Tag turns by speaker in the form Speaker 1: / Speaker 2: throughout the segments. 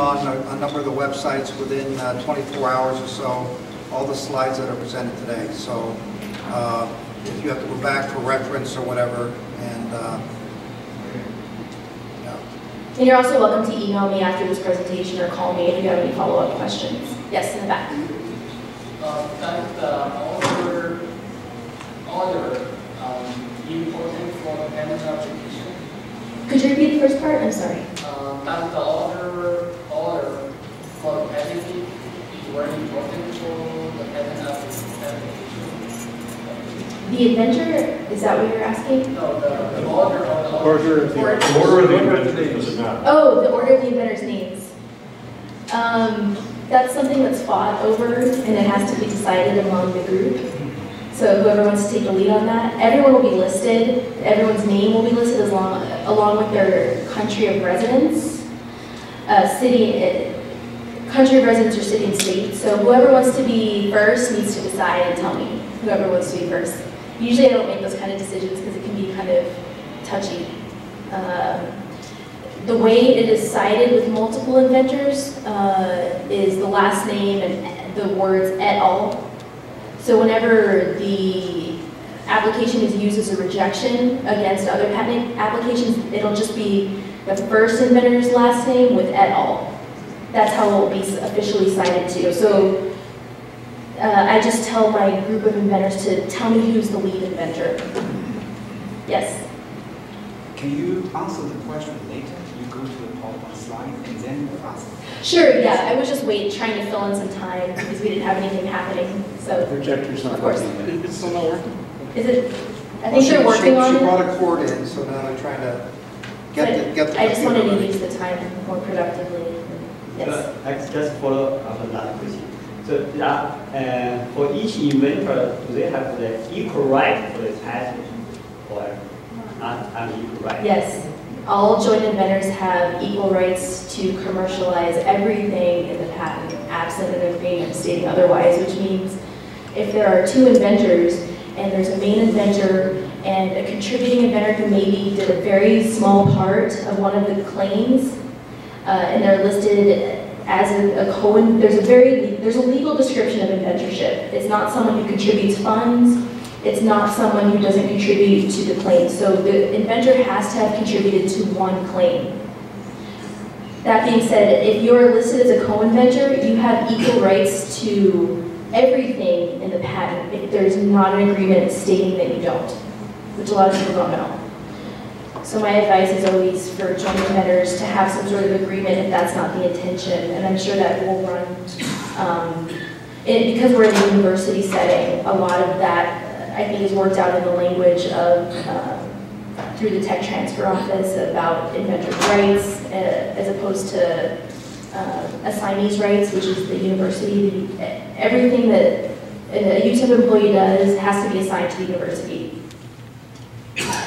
Speaker 1: On a number of the websites within 24 hours or so, all the slides that are presented today. So if you have to go back for reference or whatever, and
Speaker 2: And you're also welcome to email me after this presentation or call me if you have any follow-up questions. Yes, in the back.
Speaker 3: Order important for the payment application.
Speaker 2: Could you repeat the first part? I'm sorry.
Speaker 3: That the order for editing is very important for the payment application.
Speaker 2: The inventor, is that what you're asking?
Speaker 3: No, the order or the
Speaker 4: Order of the inventor doesn't matter.
Speaker 2: Oh, the order of the inventor's names. That's something that's fought over, and it has to be decided among the group. So whoever wants to take the lead on that, everyone will be listed. Everyone's name will be listed along with their country of residence, country of residence or city and state. So whoever wants to be first needs to decide and tell me whoever wants to be first. Usually I don't make those kind of decisions because it can be kind of touchy. The way it is cited with multiple inventors is the last name and the words et al. So whenever the application is used as a rejection against other patent applications, it'll just be the first inventor's last name with et al. That's how it will be officially cited to. So I just tell my group of inventors to tell me who's the lead inventor. Yes?
Speaker 5: Can you answer the question later? You go to the PowerPoint slide and then ask.
Speaker 2: Sure, yeah. I was just trying to fill in some time because we didn't have anything happening. So,
Speaker 4: Projector's not
Speaker 2: of course.
Speaker 4: working. It's still not working?
Speaker 2: Is it? I think they're working on it.
Speaker 1: She brought a cord in, so now they're trying to get the
Speaker 2: I just wanted to
Speaker 1: ready.
Speaker 2: use the time more productively. Yes.
Speaker 6: I just follow up on that question. So for each inventor, do they have the equal right for the patent or not unequal right?
Speaker 2: Yes. All joint inventors have equal rights to commercialize everything in the patent, absent an agreement stating otherwise, which means if there are two inventors and there's a main inventor and a contributing inventor who maybe did a very small part of one of the claims, and they're listed as a there's a legal description of inventorship. It's not someone who contributes funds. It's not someone who doesn't contribute to the claim. So the inventor has to have contributed to one claim. That being said, if you're listed as a co-inventor, you have equal rights to everything in the patent if there's not an agreement stating that you don't, which a lot of people don't know. So my advice is always for joint inventors to have some sort of agreement if that's not the intention, and I'm sure that will run, because we're in a university setting, a lot of that I think is worked out in the language of, through the tech transfer office about inventor's rights as opposed to assignees' rights, which is the university. Everything that a utep employee does has to be assigned to the university.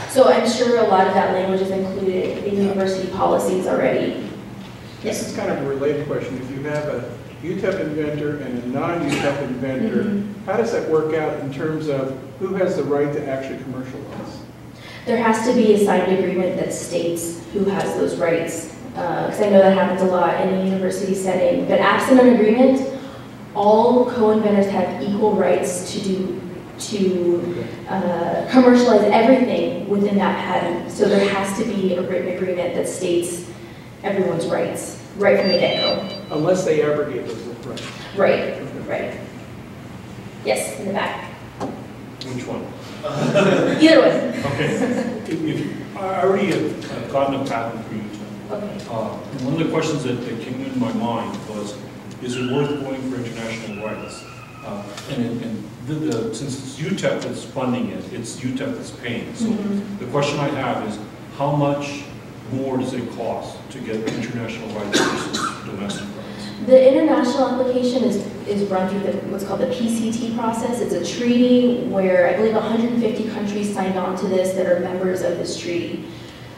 Speaker 2: So I'm sure a lot of that language is included in university policies already. Yes.
Speaker 4: This is kind of a related question. If you have a UTEP inventor and a non-UTEP inventor, how does that work out in terms of who has the right to actually commercialize?
Speaker 2: There has to be a signed agreement that states who has those rights, because I know that happens a lot in a university setting. But absent an agreement, all co-inventors have equal rights to commercialize everything within that patent. So there has to be a written agreement that states everyone's rights right from the get-go.
Speaker 4: Unless they abrogate those rights.
Speaker 2: Right, right. Yes, in the back.
Speaker 4: Which one?
Speaker 2: Either way.
Speaker 7: Okay. I already have gotten a patent for UTEP.
Speaker 2: Okay.
Speaker 7: One of the questions that came into my mind was, is it worth going for international rights? Since it's UTEP that's funding it, it's UTEP that's paying. So the question I have is, how much more does it cost to get international rights versus domestic rights?
Speaker 2: The international application is run through what's called the PCT process. It's a treaty where I believe 150 countries signed on to this that are members of this treaty.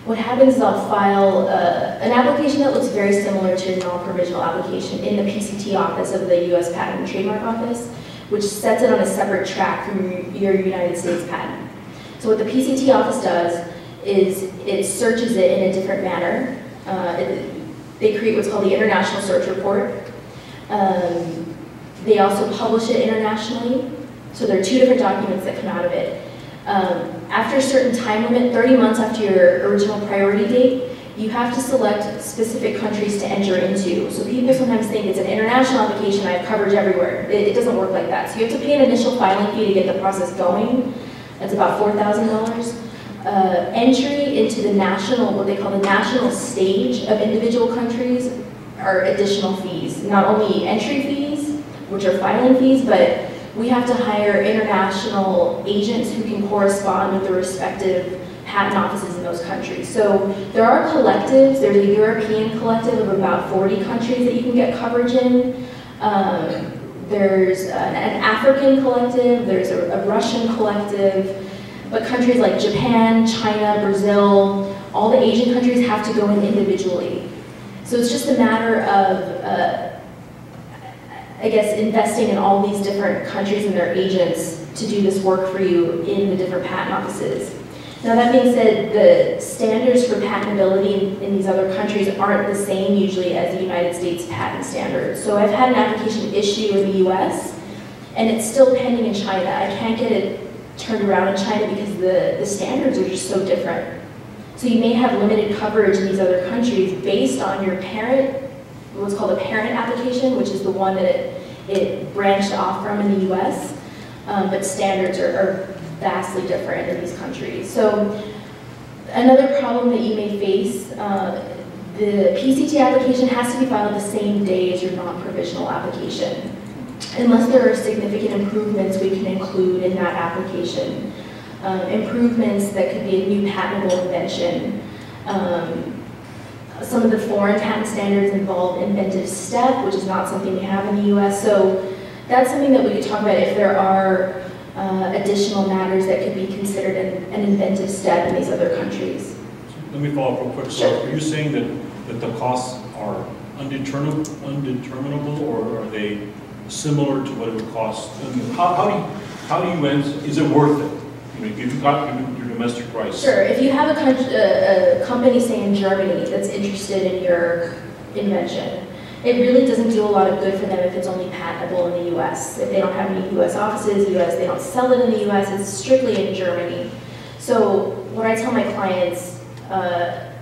Speaker 2: What happens is I'll file an application that looks very similar to a non-provisional application in the PCT office of the U.S. Patent and Trademark Office, which sets it on a separate track from your United States patent. So what the PCT office does is it searches it in a different manner. They create what's called the International Search Report. They also publish it internationally. So there are 2 different documents that come out of it. After a certain time limit, 30 months after your original priority date, you have to select specific countries to enter into. So people sometimes think it's an international application, I have coverage everywhere. It doesn't work like that. So you have to pay an initial filing fee to get the process going. That's about $4,000. Entry into the national, what they call the national stage of individual countries are additional fees. Not only entry fees, which are filing fees, but we have to hire international agents who can correspond with the respective patent offices in those countries. So there are collectives. There's a European collective of about 40 countries that you can get coverage in. There's an African collective. There's a Russian collective. But countries like Japan, China, Brazil, all the Asian countries have to go in individually. So it's just a matter of I guess, investing in all these different countries and their agents to do this work for you in the different patent offices. Now that being said, the standards for patentability in these other countries aren't the same usually as the United States patent standards. So I've had an application issue in the US, and it's still pending in China. I can't get it turned around in China because the standards are just so different. So you may have limited coverage in these other countries based on your parent, what's called a parent application, which is the one that it branched off from in the US, but standards are vastly different in these countries. So another problem that you may face, the PCT application has to be filed the same day as your non-provisional application, unless there are significant improvements we can include in that application. Improvements that could be a new patentable invention. Some of the foreign patent standards involve inventive step, which is not something we have in the US. So that's something that we could talk about if there are additional matters that could be considered an inventive step in these other countries.
Speaker 7: Let me follow up real quick. So are you saying that the costs are undeterminable, or are they similar to what it would cost? How do you answer, is it worth it? If you've got your domestic rights.
Speaker 2: Sure. If you have a company, say in Germany, that's interested in your invention, it really doesn't do a lot of good for them if it's only patentable in the US. If they don't have any US offices, they don't sell it in the US, it's strictly in Germany. So what I tell my clients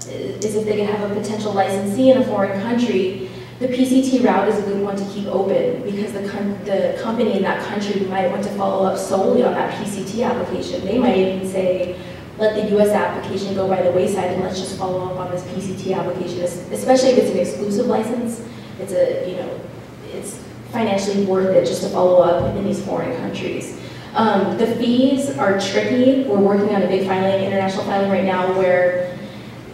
Speaker 2: is if they could have a potential licensee in a foreign country, the PCT route is a good one to keep open because the company in that country might want to follow up solely on that PCT application. They might even say, let the US application go by the wayside and let's just follow up on this PCT application, especially if it's an exclusive license. It's financially worth it just to follow up in these foreign countries. The fees are tricky. We're working on a big filing, international filing right now, where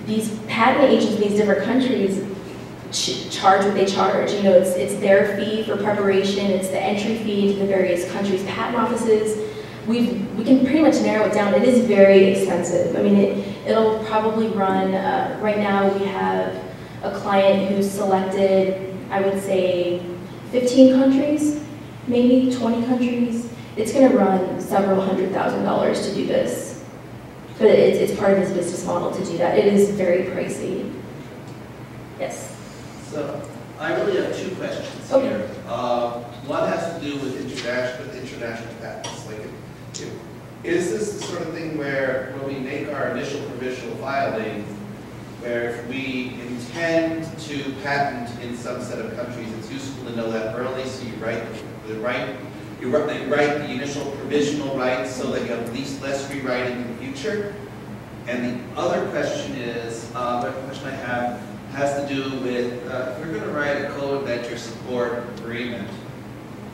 Speaker 2: these patent agents in these different countries charge what they charge. It's their fee for preparation, it's the entry fee to the various countries' patent offices. We can pretty much narrow it down. It is very expensive. I mean, it'll probably run, right now we have a client who's selected, I would say, 15 countries, maybe 20 countries. It's gonna run several $100,000s to do this. But it's part of his business model to do that. It is very pricey. Yes.
Speaker 8: So I really have 2 questions
Speaker 2: Okay.
Speaker 8: here. One has to do with international patents. Is this the sort of thing where when we make our initial provisional filing, where if we intend to patent in some set of countries, it's useful to know that early, so you write the initial provisional rights so that you have at least less rewriting in the future? And the other question is, the question I have has to do with, if we're going to write a co-inventor support agreement,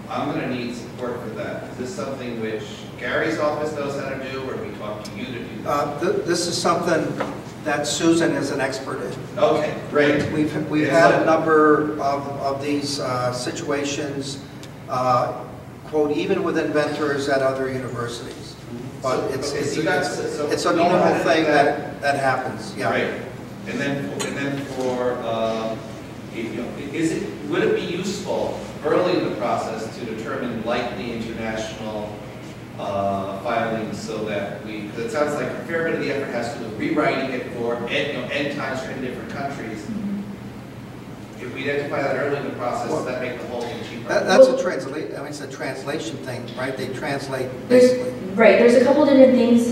Speaker 8: I'm going to need support for that. Is this something which Gary's office knows how to do, or we talk to you to do that?
Speaker 1: This is something that Susan is an expert in.
Speaker 8: Okay, great.
Speaker 1: We've had a number of these situations, quote, even with inventors at other universities. But it's a normal thing that happens. Yeah.
Speaker 8: Right. And then for would it be useful early in the process to determine likely international filings so that because it sounds like a fair bit of the effort has to do with rewriting it for n times for n different countries. we identify that early in the process, does that make the whole thing cheaper?
Speaker 1: That's a translate, I mean, it's a translation thing, right? They translate
Speaker 2: There's,
Speaker 1: basically.
Speaker 2: right, there's a couple different things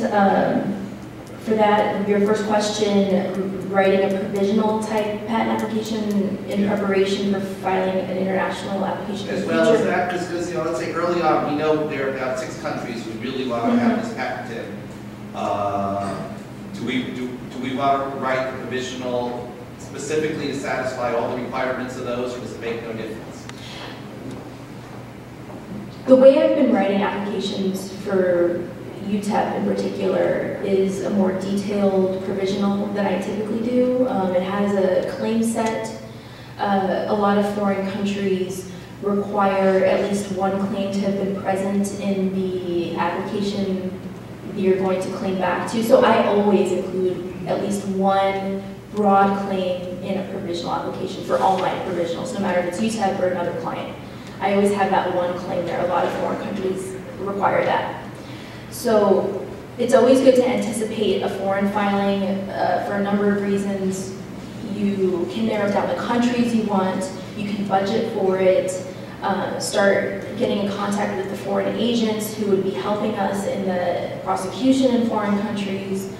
Speaker 2: for that. Your first question, writing a provisional type patent application in preparation for filing an international application in
Speaker 8: As
Speaker 2: the
Speaker 8: well as
Speaker 2: future.
Speaker 8: that, because, you know, let's say early on, we know there are about 6 countries we really want to have this patented. Do we want to write the provisional specifically to satisfy all the requirements of those, or does it make no difference?
Speaker 2: The way I've been writing applications for UTEP in particular is a more detailed provisional than I typically do. It has a claim set. A lot of foreign countries require at least one claim to have been present in the application you're going to claim back to. So I always include at least one broad claim in a provisional application for all my provisionals, no matter if it's UTEP or another client. I always have that one claim there. A lot of foreign countries require that. So it's always good to anticipate a foreign filing for a number of reasons. You can narrow down the countries you want, you can budget for it, start getting in contact with the foreign agents who would be helping us in the prosecution in foreign countries.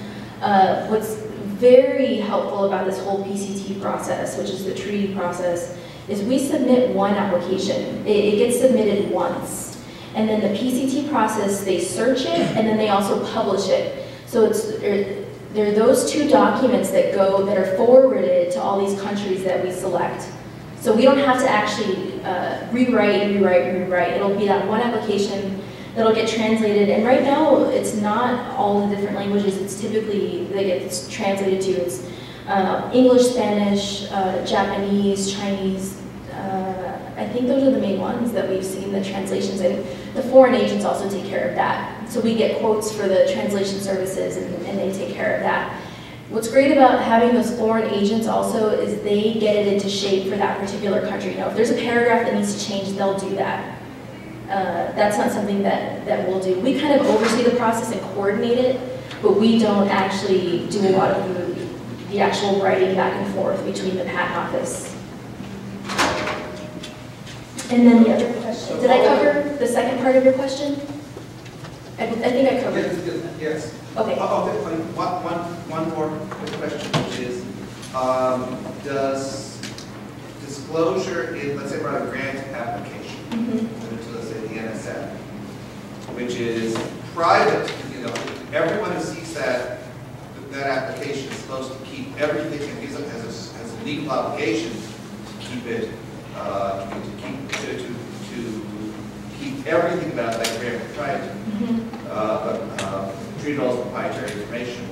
Speaker 2: What's very helpful about this whole PCT process, which is the treaty process, is we submit one application. It gets submitted once. And then the PCT process, they search it, and then they also publish it. So there are those 2 documents that are forwarded to all these countries that we select. So we don't have to actually rewrite. It'll be that one application that'll get translated. And right now, it's not all the different languages. It's typically that gets translated to. It's English, Spanish, Japanese, Chinese. I think those are the main ones that we've seen the translations in. The foreign agents also take care of that. So we get quotes for the translation services, and they take care of that. What's great about having those foreign agents also is they get it into shape for that particular country. Now, if there's a paragraph that needs to change, they'll do that. That's not something that we'll do. We kind of oversee the process and coordinate it, but we don't actually do a lot of the actual writing back and forth between the patent office. And then the other question, did I cover the second part of your question? I think I covered it.
Speaker 8: Yes.
Speaker 2: Okay.
Speaker 8: One more quick question, which is, does disclosure in, let's say, about a grant application, to, let's say, the NSF, which is private, you know, everyone who sees that application is supposed to keep everything, and has a legal obligation to keep it, to keep everything about that grant private. Treat it all as proprietary information.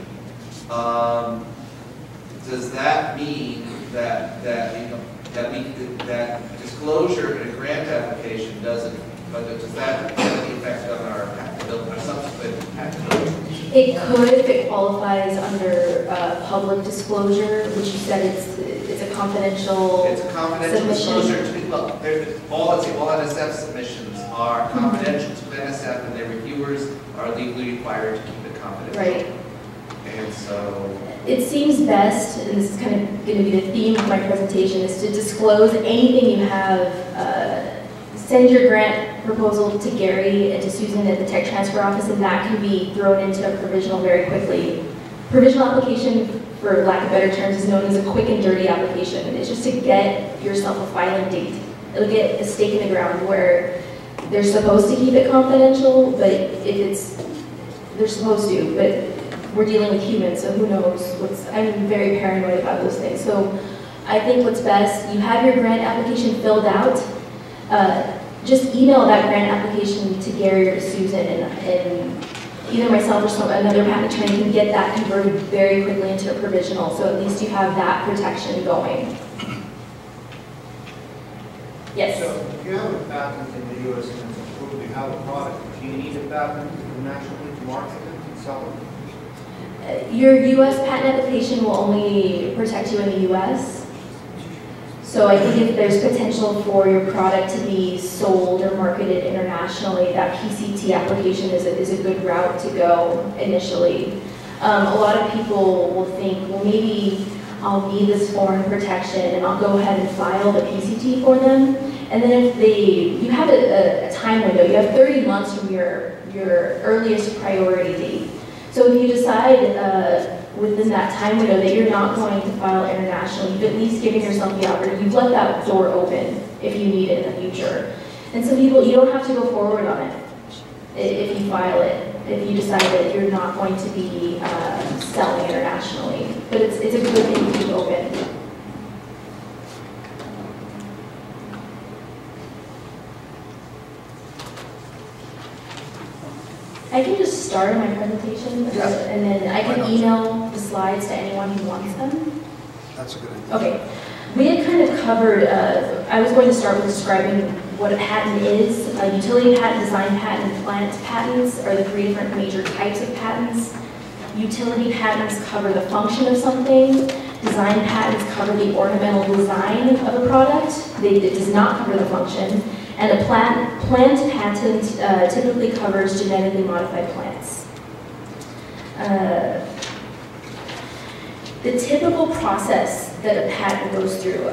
Speaker 8: Does that mean that disclosure in a grant application doesn't? But does that have any effect on our subsequent patentability?
Speaker 2: It could if it qualifies under public disclosure, which you said it's a confidential.
Speaker 8: It's a confidential
Speaker 2: submission.
Speaker 8: disclosure. Well, all NSF submissions are confidential to NSF, and their reviewers are legally required to keep it confidential.
Speaker 2: Right.
Speaker 8: And so
Speaker 2: it seems best, and this is kind of going to be the theme of my presentation, is to disclose anything you have. Send your grant proposal to Gary and to Susan at the tech transfer office, and that can be thrown into a provisional very quickly. Provisional application, for lack of better terms, is known as a quick and dirty application. It's just to get yourself a filing date. It'll get a stake in the ground where they're supposed to keep it confidential, but they're supposed to, but we're dealing with humans, so who knows I'm very paranoid about those things. So I think what's best, you have your grant application filled out, just email that grant application to Gary or to Susan, and either myself or another patent attorney can get that converted very quickly into a provisional, so at least you have that protection going. Yes?
Speaker 9: So if you have a patent in the U.S. and it's approved, you have a product, do you need a patent internationally to market it and sell it?
Speaker 2: Your U.S. patent application will only protect you in the U.S. So I think if there's potential for your product to be sold or marketed internationally, that PCT application is a good route to go initially. A lot of people will think, well, maybe I'll need this foreign protection, and I'll go ahead and file the PCT for them. And then if you have a time window, you have 30 months from your earliest priority date. So if you decide within that time window that you're not going to file internationally, you've at least given yourself the opportunity, you've left that door open if you need it in the future. And some people, you don't have to go forward on it if you file it, if you decide that you're not going to be selling internationally. But it's a good thing to keep open. I can just start my presentation, and then I can email the slides to anyone who wants them.
Speaker 1: That's a good idea.
Speaker 2: Okay. We had kind of covered, I was going to start with describing what a patent is. Utility patent, design patent, and plant patents are the 3 different major types of patents. Utility patents cover the function of something. Design patents cover the ornamental design of a product. It does not cover the function. And a plant patent typically covers genetically modified plants. The typical process that a patent goes through,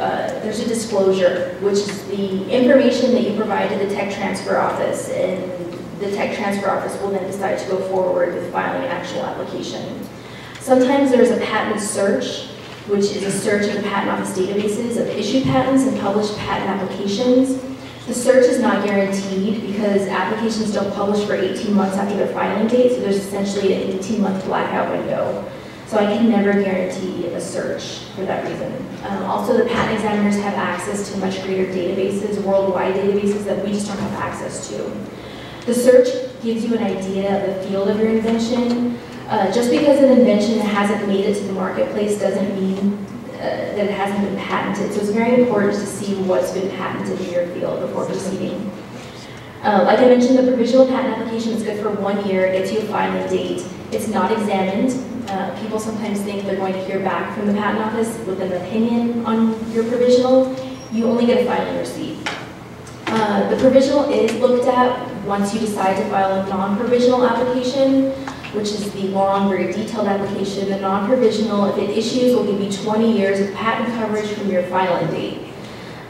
Speaker 2: there's a disclosure, which is the information that you provide to the tech transfer office, and the tech transfer office will then decide to go forward with filing an actual application. Sometimes there's a patent search, which is a search of the patent office databases of issued patents and published patent applications. The search is not guaranteed because applications don't publish for 18 months after their filing date, so there's essentially an 18-month blackout window. So I can never guarantee a search for that reason. Also, the patent examiners have access to much greater databases, worldwide databases that we just don't have access to. The search gives you an idea of the field of your invention. Just because an invention hasn't made it to the marketplace doesn't mean that it hasn't been patented. So it's very important to see what's been patented in your field before proceeding. Like I mentioned, the provisional patent application is good for 1 year. It gets you a filing date. It's not examined. People sometimes think they're going to hear back from the patent office with an opinion on your provisional. You only get a filing receipt. The provisional is looked at once you decide to file a non-provisional application, which is the long, very detailed application. The non-provisional, if it issues, will give you 20 years of patent coverage from your filing date.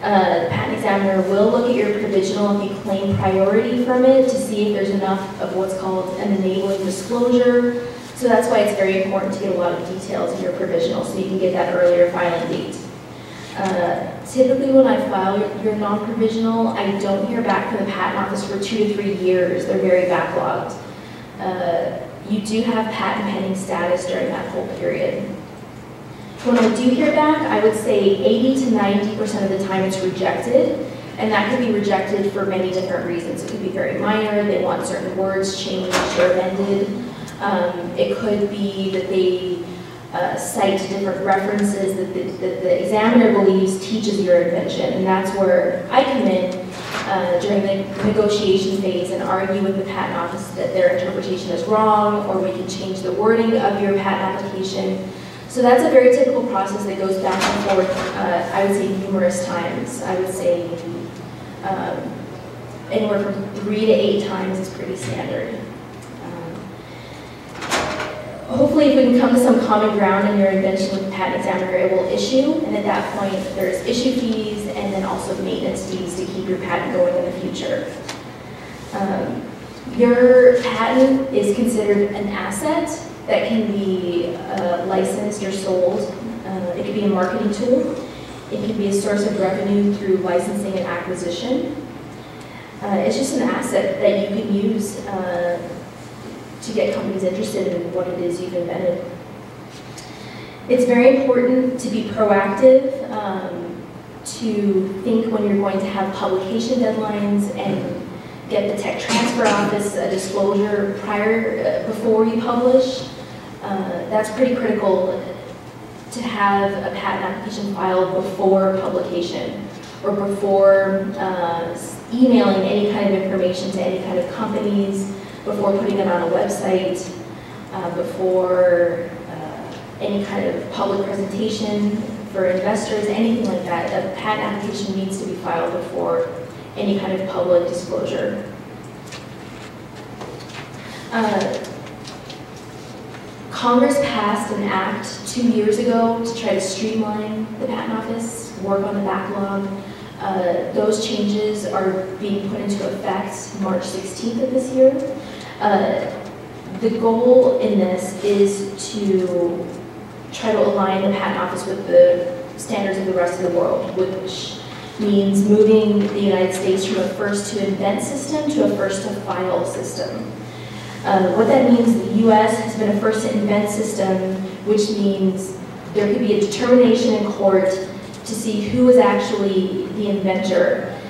Speaker 2: The patent examiner will look at your provisional if you claim priority from it to see if there's enough of what's called an enabling disclosure. So that's why it's very important to get a lot of details in your provisional so you can get that earlier filing date. Typically when I file your non-provisional, I don't hear back from the patent office for 2 to 3 years. They're very backlogged. You do have patent pending status during that whole period. When I do hear back, I would say 80 to 90% of the time it's rejected, and that could be rejected for many different reasons. It could be very minor, they want certain words changed or amended. It could be that they cite different references that the examiner believes teaches your invention, and that's where I come in during the negotiation phase and argue with the patent office that their interpretation is wrong, or we can change the wording of your patent application. So that's a very typical process that goes back and forth, I would say numerous times. I would say anywhere from 3 to 8 times is pretty standard. Hopefully, if we can come to some common ground in your invention with the patent examiner, it will issue, and at that point, there's issue fees and then also maintenance fees to keep your patent going in the future. Your patent is considered an asset that can be licensed or sold. It can be a marketing tool. It can be a source of revenue through licensing and acquisition. It's just an asset that you can use to get companies interested in what it is you've invented. It's very important to be proactive, to think when you're going to have publication deadlines and get the tech transfer office a disclosure before you publish. That's pretty critical to have a patent application filed before publication or before emailing any kind of information to any kind of companies, before putting them on a website, before any kind of public presentation for investors, anything like that. A patent application needs to be filed before any kind of public disclosure. Congress passed an act 2 years ago to try to streamline the Patent Office, work on the backlog. Those changes are being put into effect March 16th of this year. The goal in this is to try to align the Patent Office with the standards of the rest of the world, which means moving the United States from a first-to-invent system to a first-to-file system. What that means, the U.S. has been a first-to-invent system, which means there could be a determination in court to see who was actually the inventor.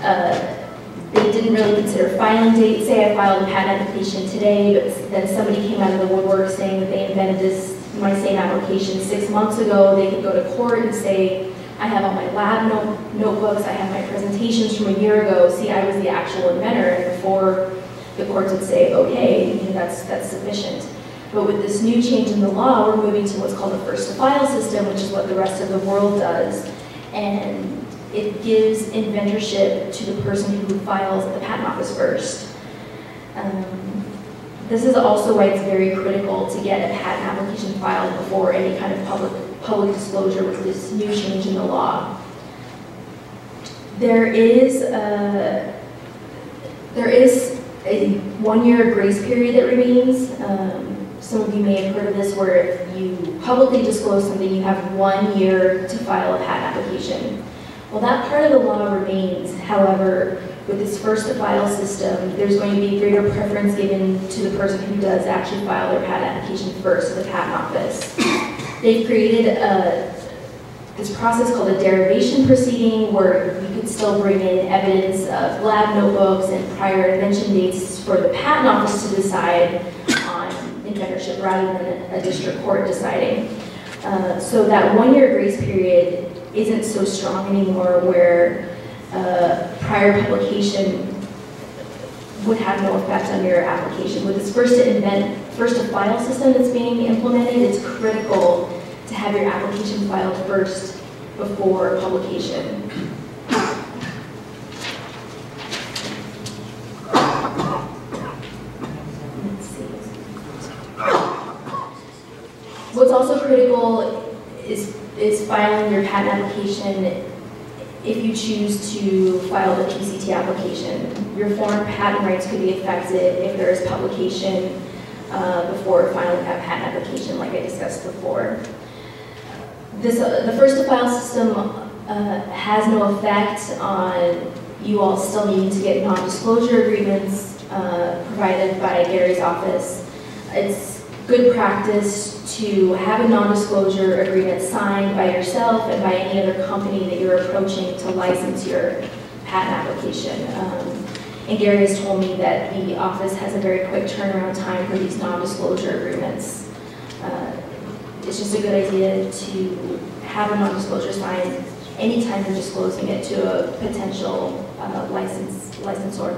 Speaker 2: They didn't really consider filing date. Say I filed a patent application today, but then somebody came out of the woodwork saying that they invented my same application 6 months ago. They could go to court and say, I have all my lab notebooks, I have my presentations from a year ago, see, I was the actual inventor, and before the courts would say, okay, that's sufficient. But with this new change in the law, we're moving to what's called a first-to-file system, which is what the rest of the world does. And it gives inventorship to the person who files at the Patent Office first. This is also why it's very critical to get a patent application filed before any kind of public disclosure with this new change in the law. There is a 1-year grace period that remains. Some of you may have heard of this, where if you publicly disclose something, you have 1 year to file a patent application. Well, that part of the law remains. However, with this first-to-file system, there's going to be greater preference given to the person who does actually file their patent application first at the Patent Office. They've created this process called a derivation proceeding, where you could still bring in evidence of lab notebooks and prior invention dates for the Patent Office to decide on inventorship rather than a district court deciding. So that 1-year grace period isn't so strong anymore, where prior publication would have no effect on your application. With this first-to-file system that's being implemented, it's critical to have your application filed first before publication. Let's see. What's also critical is filing your patent application if you choose to file the PCT application. Your foreign patent rights could be affected if there is publication before filing that patent application, like I discussed before. The first-to-file system has no effect on you all still needing to get non-disclosure agreements provided by Gary's office. It's good practice to have a non-disclosure agreement signed by yourself and by any other company that you're approaching to license your patent application. And Gary has told me that the office has a very quick turnaround time for these non-disclosure agreements. It's just a good idea to have a non-disclosure signed anytime you're disclosing it to a potential licensor.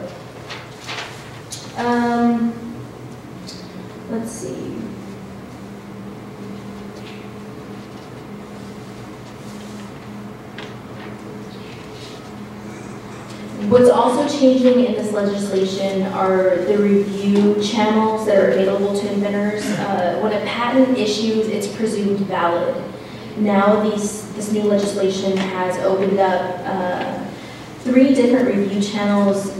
Speaker 2: Let's see. What's also changing in this legislation are the review channels that are available to inventors. When a patent issues, it's presumed valid. Now this new legislation has opened up 3 different review channels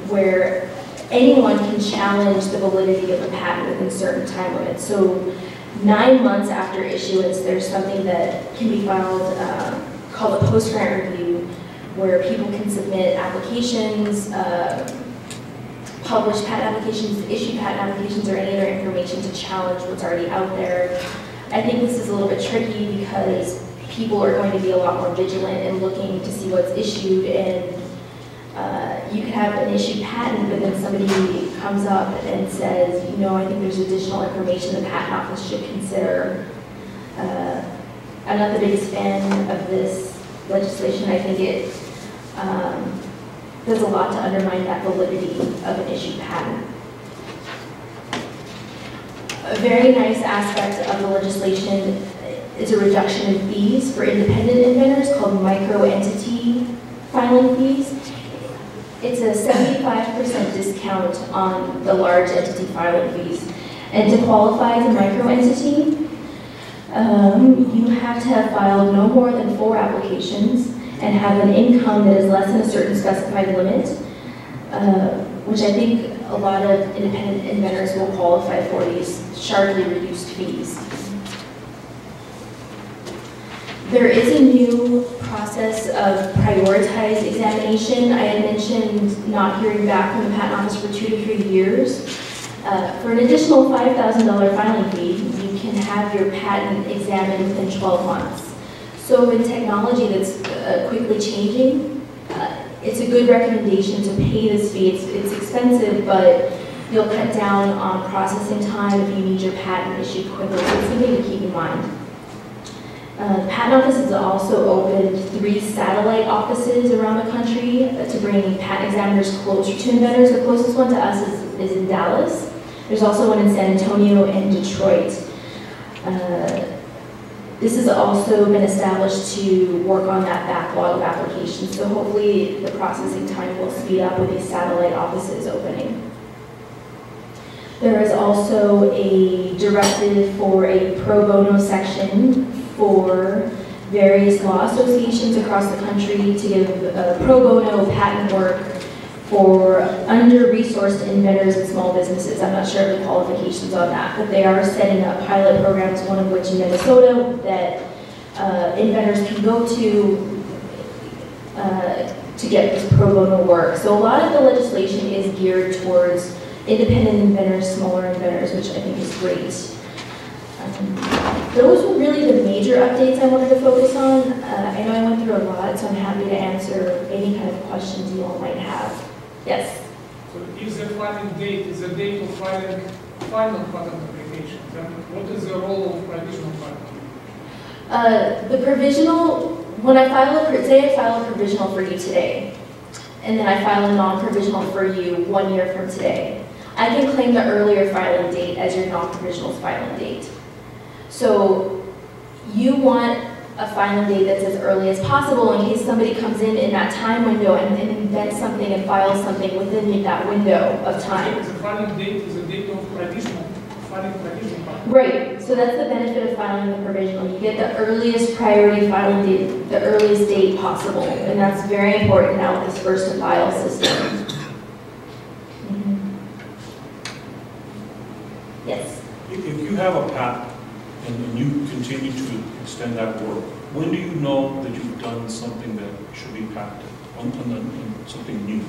Speaker 2: where anyone can challenge the validity of a patent within certain time limits. So 9 months after issuance, there's something that can be filed called a post-grant review, where people can submit applications, publish patent applications, issue patent applications, or any other information to challenge what's already out there. I think this is a little bit tricky because people are going to be a lot more vigilant and looking to see what's issued, and you could have an issued patent, but then somebody comes up and says, you know, I think there's additional information the Patent Office should consider. I'm not the biggest fan of this legislation. I think it does a lot to undermine that validity of an issued patent. A very nice aspect of the legislation is a reduction in fees for independent inventors called micro-entity filing fees. It's a 75% discount on the large entity filing fees. And to qualify as a micro entity, you have to have filed no more than 4 applications and have an income that is less than a certain specified limit, which I think a lot of independent inventors will qualify for these sharply reduced fees. There is a new process of prioritized examination. I had mentioned not hearing back from the Patent Office for 2 to 3 years. For an additional $5,000 filing fee, you can have your patent examined within 12 months. So in technology that's quickly changing, it's a good recommendation to pay this fee. It's expensive, but you'll cut down on processing time if you need your patent issued quickly. So it's something to keep in mind. The Patent Office has also opened 3 satellite offices around the country to bring patent examiners closer to inventors. The closest one to us is in Dallas. There's also one in San Antonio and Detroit. This has also been established to work on that backlog of applications, so hopefully the processing time will speed up with these satellite offices opening. There is also a directive for a pro bono section for various law associations across the country to give pro bono patent work for under-resourced inventors and small businesses. I'm not sure of the qualifications on that, but they are setting up pilot programs, one of which in Minnesota, that inventors can go to get this pro bono work. So a lot of the legislation is geared towards independent inventors, smaller inventors, which I think is great. Those were really the major updates I wanted to focus on. I know I went through a lot, so I'm happy to answer any kind of questions you all might have. Yes?
Speaker 10: So if the filing date is the date of filing final patent application, then what is the role of provisional patent?
Speaker 2: The provisional, when I file say I file a provisional for you today, and then I file a non-provisional for you 1 year from today, I can claim the earlier filing date as your non-provisional filing date. So you want a filing date that's as early as possible in case somebody comes in that time window and invents something and files something within that window of time.
Speaker 10: The filing date is the date of provisional, filing provisional patent.
Speaker 2: Right, so that's the benefit of filing the provisional. You get the earliest priority filing date, the earliest date possible, and that's very important now with this first to file system. Yes?
Speaker 7: If you have a patent and you continue to extend that work, when do you know that you've done something that should be patented, on something new?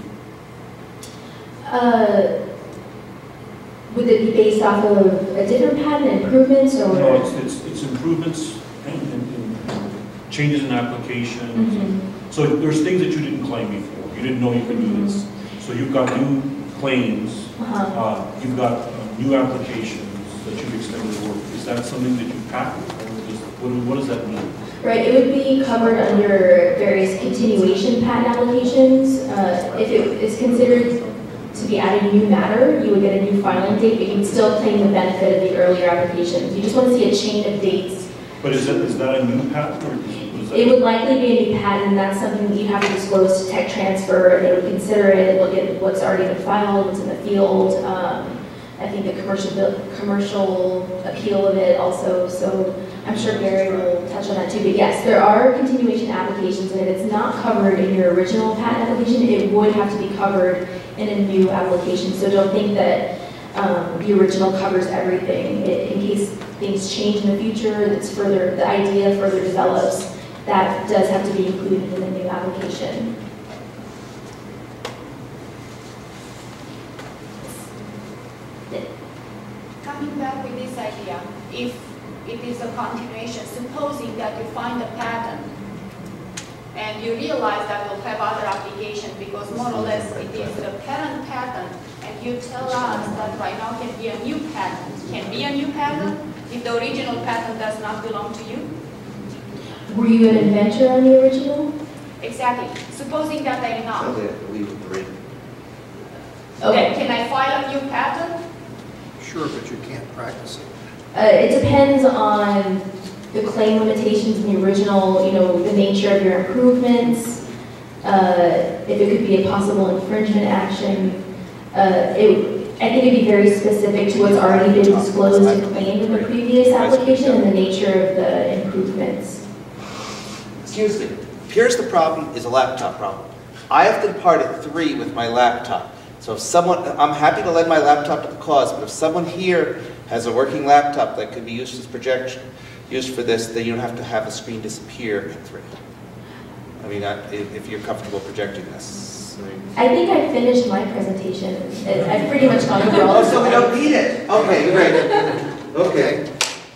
Speaker 2: Would it be based off of a different patent, improvements, or?
Speaker 7: No, it's improvements and changes in application. So there's things that you didn't claim before. You didn't know you could do this. So you've got new claims, you've got new applications that you've extended work. Is that something that you patent, or what does that mean?
Speaker 2: Right, it would be covered under various continuation patent applications. If it is considered to be adding new matter, you would get a new filing date, but you would still claim the benefit of the earlier applications. You just want to see a chain of dates.
Speaker 7: But is that a new patent, or what is that?
Speaker 2: It would likely be a new patent, and that's something that you have to disclose to tech transfer. They would consider it, look at what's already been filed, what's in the field. I think the commercial appeal of it also, so I'm sure Gary will touch on that too. But yes, there are continuation applications, and if it's not covered in your original patent application, it would have to be covered in a new application. So don't think that the original covers everything. In case things change in the future, the idea further develops, that does have to be included in the new application.
Speaker 11: Coming back with this idea, if it is a continuation, supposing that you find a patent and you realize that you'll have other applications because more or less it is the parent patent, and you tell us that right now can be a new patent. Can be a new patent if the original patent does not belong to you?
Speaker 2: Were you an inventor on the original?
Speaker 11: Exactly. Supposing that I am not.
Speaker 8: So they have to leave with the ring.
Speaker 11: Then can I file a new patent?
Speaker 1: Sure, but you can't practice it.
Speaker 2: It depends on the claim limitations in the original, the nature of your improvements, if it could be a possible infringement action. I think it'd be very specific to what's already been disclosed and claimed in the previous application and the nature of the improvements.
Speaker 8: Excuse me. Here's the problem, is a laptop problem. I have to depart at 3 with my laptop. So if someone, I'm happy to lend my laptop to the cause, but if someone here has a working laptop that could be used as projection, used for this, then you don't have to have the screen disappear at 3. I mean, if you're comfortable projecting this.
Speaker 2: I think I finished my presentation. I've pretty much gone over all
Speaker 8: Oh,
Speaker 2: of
Speaker 8: so we don't need it? Okay, great. Okay.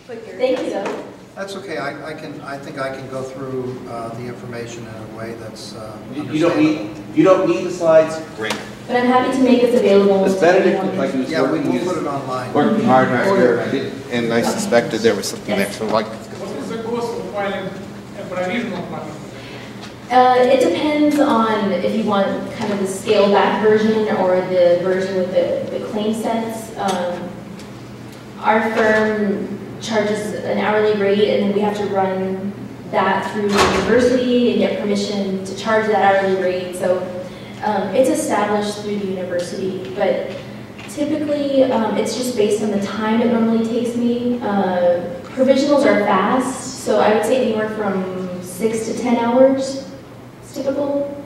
Speaker 2: Thank you, though.
Speaker 1: That's okay, I think I can go through the information in a way that's
Speaker 8: You don't need the slides? Great.
Speaker 2: But I'm happy to make this available.
Speaker 8: Because Benedict looked like he was
Speaker 1: Yeah,
Speaker 8: working,
Speaker 1: we'll put it online.
Speaker 8: working hard right here, and I suspected there was something there, so like.
Speaker 10: What is the cost of filing a provisional patent?
Speaker 2: It depends on if you want kind of the scaled back version or the version with the claim sets. Our firm charges an hourly rate, and then we have to run that through the university and get permission to charge that hourly rate. So it's established through the university, but typically it's just based on the time it normally takes me. Provisionals are fast, so I would say anywhere from 6 to 10 hours is typical.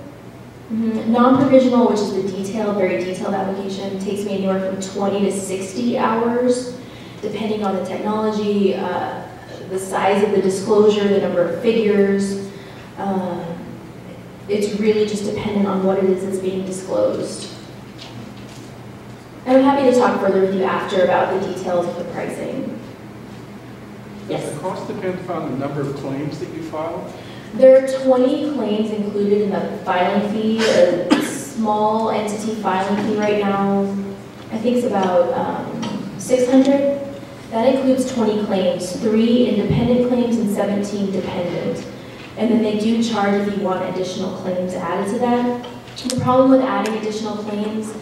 Speaker 2: Non-provisional, which is the detailed, very detailed application, takes me anywhere from 20 to 60 hours, depending on the technology, the size of the disclosure, the number of figures. It's really just dependent on what it is that's being disclosed. And I'm happy to talk further with you after about the details of the pricing.
Speaker 4: Does
Speaker 2: Yes.
Speaker 4: the cost depend upon the number of claims that you file?
Speaker 2: There are 20 claims included in the filing fee. A small entity filing fee right now, I think it's about $600. That includes 20 claims, 3 independent claims and 17 dependent. And then they do charge if you want additional claims added to that. The problem with adding additional claims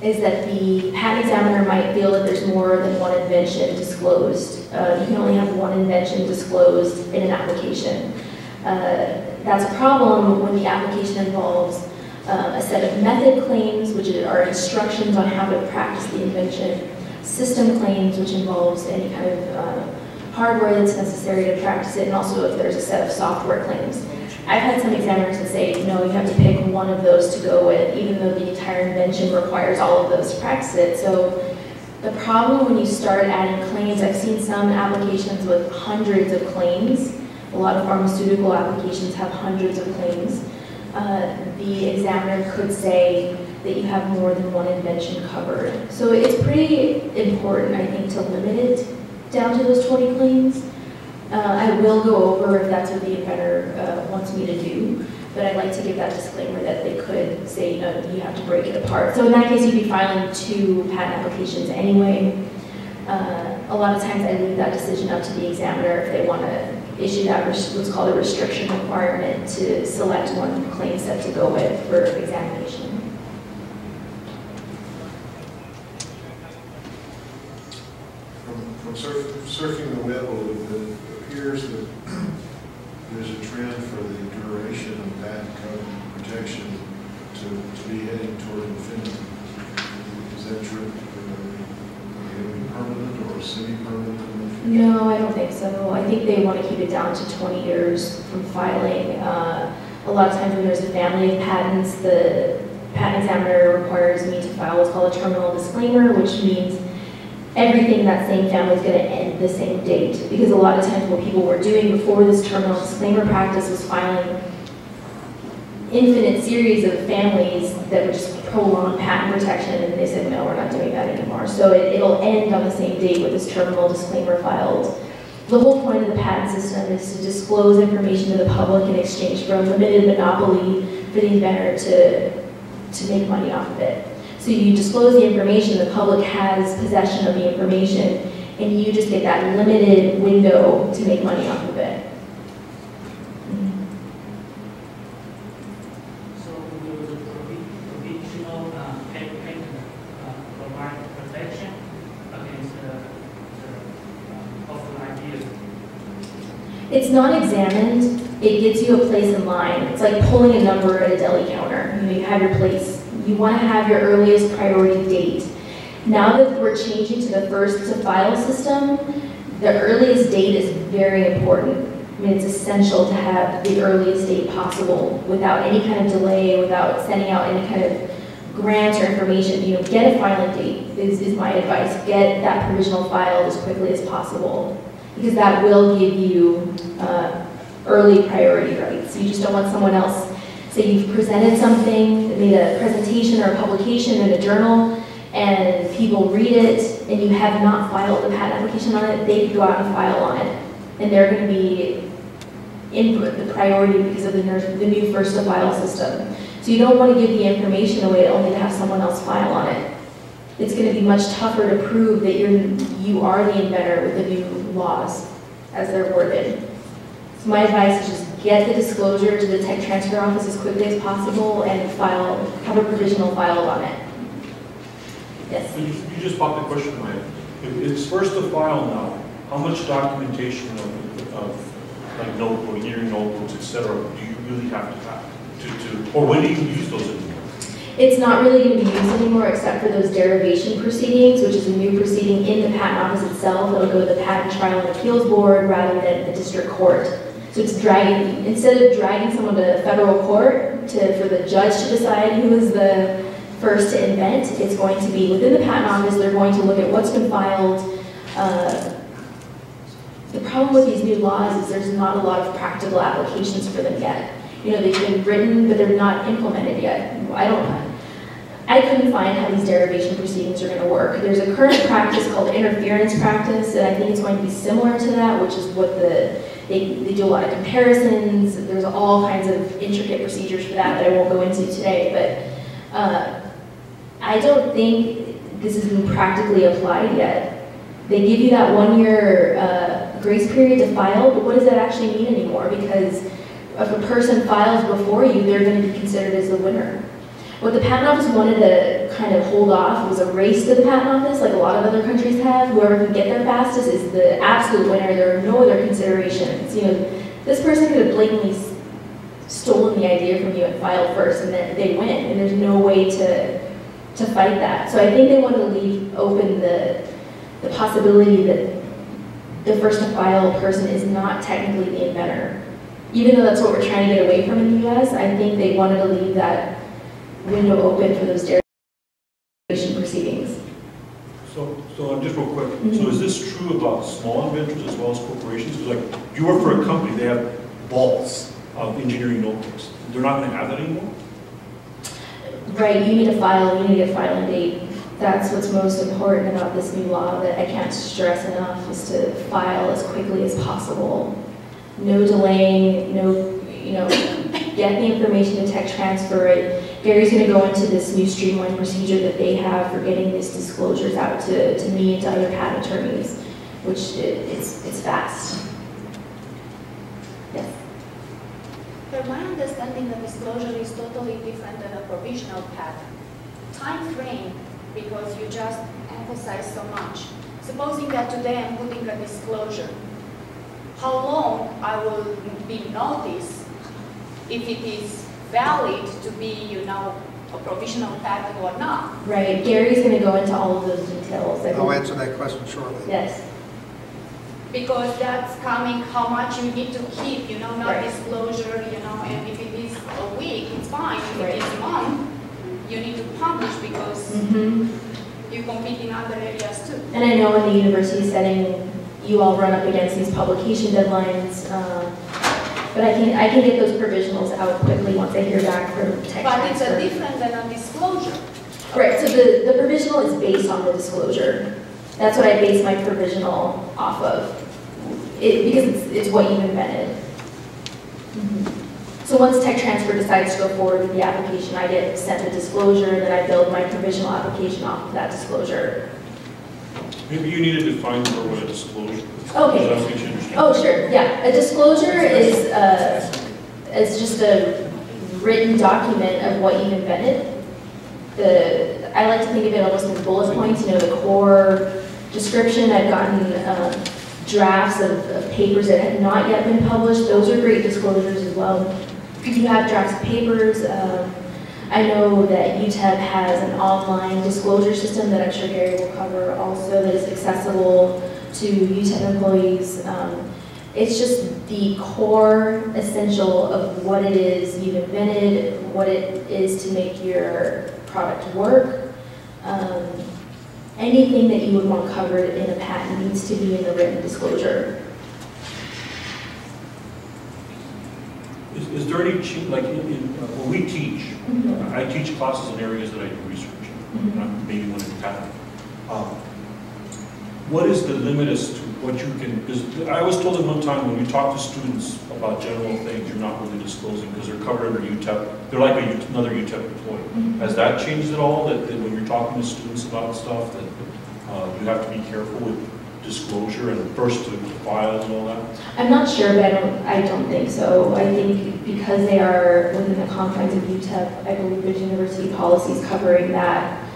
Speaker 2: is that the patent examiner might feel that there's more than one invention disclosed. You can only have one invention disclosed in an application. That's a problem when the application involves a set of method claims, which are instructions on how to practice the invention, system claims, which involves any kind of hardware that's necessary to practice it, and also if there's a set of software claims. I've had some examiners that say, no, you have to pick one of those to go with, even though the entire invention requires all of those to practice it. So the problem when you start adding claims, I've seen some applications with hundreds of claims. A lot of pharmaceutical applications have hundreds of claims. The examiner could say that you have more than one invention covered. So it's pretty important, I think, to limit it down to those 20 claims. I will go over if that's what the inventor wants me to do, but I'd like to give that disclaimer that they could say, you know, you have to break it apart. So in that case, you'd be filing 2 patent applications anyway. A lot of times I leave that decision up to the examiner if they want to issue that what's called a restriction requirement to select one claim set to go with for examination.
Speaker 12: From surfing the web a little bit, it appears that there's a trend for the duration of patent code protection to be heading toward infinity. Is that true? Permanent or semi-permanent?
Speaker 2: No, I don't think so. I think they want to keep it down to 20 years from filing. A lot of times when there's a family of patents, the patent examiner requires me to file what's called a terminal disclaimer, which means everything in that same family is going to end the same date. Because a lot of times what people were doing before this terminal disclaimer practice was filing infinite series of families that would just prolong patent protection, and they said, no, we're not doing that anymore. So it'll end on the same date with this terminal disclaimer filed. The whole point of the patent system is to disclose information to the public in exchange for a limited monopoly for the inventor to make money off of it. So you disclose the information, the public has possession of the information, and you just get that limited window to make money off of it.
Speaker 3: So the provisional patent provide protection against the awful ideas.
Speaker 2: It's not examined, it gets you a place in line. It's like pulling a number at a deli counter. You have your place. You want to have your earliest priority date. Now that we're changing to the first to file system, the earliest date is very important. I mean, it's essential to have the earliest date possible without any kind of delay, without sending out any kind of grant or information. You know, get a filing date is my advice. Get that provisional filed as quickly as possible, because that will give you early priority rights. You just don't want someone else, say you've presented something, made a presentation or a publication in a journal, and people read it, and you have not filed a patent application on it, they could go out and file on it. And they're going to be input the priority because of the new first to file system. So you don't want to give the information away only to have someone else file on it. It's going to be much tougher to prove that you are the inventor with the new laws as they're worded. So my advice is just get the disclosure to the tech transfer office as quickly as possible and have a provisional filed on it. Yes?
Speaker 7: So you just popped the question in my head. If it's first to file now, how much documentation of like notebook, hearing notebooks, etc., do you really have to or when do you use those anymore?
Speaker 2: It's not really going to be used anymore except for those derivation proceedings, which is a new proceeding in the patent office itself. It'll go to the Patent Trial and Appeals Board rather than the district court. So it's dragging, instead of dragging someone to federal court for the judge to decide who is the first to invent, it's going to be within the patent office. They're going to look at what's been filed. The problem with these new laws is there's not a lot of practical applications for them yet. You know, they've been written, but they're not implemented yet. I couldn't find how these derivation proceedings are going to work. There's a current practice called interference practice, and I think it's going to be similar to that, which is what they do a lot of comparisons. There's all kinds of intricate procedures for that I won't go into today, but I don't think this has been practically applied yet. They give you that 1 year grace period to file, but what does that actually mean anymore? Because if a person files before you, they're going to be considered as the winner. What the patent office wanted to kind of hold off was a race to the patent office, like a lot of other countries have. Whoever can get there fastest is the absolute winner. There are no other considerations. You know, this person could have blatantly stolen the idea from you and filed first, and then they win, and there's no way to fight that. So I think they wanted to leave open the possibility that the first to file person is not technically the inventor. Even though that's what we're trying to get away from in the US, I think they wanted to leave that window open for those derivation proceedings.
Speaker 7: So just real quick, so is this true about small inventors as well as corporations? Because like, you work for a company, they have vaults of engineering notebooks. They're not going to have that anymore?
Speaker 2: Right, you need to file, you need to get a filing date. That's what's most important about this new law that I can't stress enough, is to file as quickly as possible. No delaying, get the information to tech transfer it. Gary's going to go into this new streamlined procedure that they have for getting these disclosures out to me and to other patent attorneys, which it's fast. Yes?
Speaker 11: From my understanding, the disclosure is totally different than a provisional patent. Time frame, because you just emphasize so much. Supposing that today I'm putting a disclosure, how long I will be noticed if it is valid to be, a provisional patent or not.
Speaker 2: Right, Gary's going to go into all of those details.
Speaker 1: I'll answer that question shortly.
Speaker 2: Yes.
Speaker 11: Because that's coming how much you need to keep, not
Speaker 2: right.
Speaker 11: Disclosure, and if it is a week, it's fine. If it is a month, you need to publish because you compete in other areas too.
Speaker 2: And I know in the university setting, you all run up against these publication deadlines, but I can get those provisionals out quickly once I hear back from tech
Speaker 11: But
Speaker 2: transfer.
Speaker 11: it's a different than a disclosure.
Speaker 2: Right, so the provisional is based on the disclosure. That's what I base my provisional off of, because it's what you've invented. So once tech transfer decides to go forward with the application, I get sent a disclosure, and then I build my provisional application off of that disclosure.
Speaker 7: Maybe you need to define for what a disclosure is.
Speaker 2: Okay.
Speaker 7: Does that make you understand?
Speaker 2: Oh, sure. Yeah. A disclosure is just a written document of what you've invented. I like to think of it almost as bullet points, the core description. I've gotten drafts of papers that have not yet been published. Those are great disclosures as well. You have drafts of papers. I know that UTEP has an online disclosure system that I'm sure Gary will cover also that is accessible to UTEP employees. It's just the core essential of what it is you've invented, what it is to make your product work. Anything that you would want covered in a patent needs to be in the written disclosure.
Speaker 7: Is there any, like, when we teach, I teach classes in areas that I do research, maybe one in patent. What is the limit as to what you can, because I was told at one time when you talk to students about general things, you're not really disclosing because they're covered under UTEP. They're like another UTEP employee. Has that changed at all? That when you're talking to students about stuff, that you have to be careful with disclosure and first to file and all that?
Speaker 2: I'm not sure, but I don't think so. I think because they are within the confines of UTEP, I believe there's university policies covering that.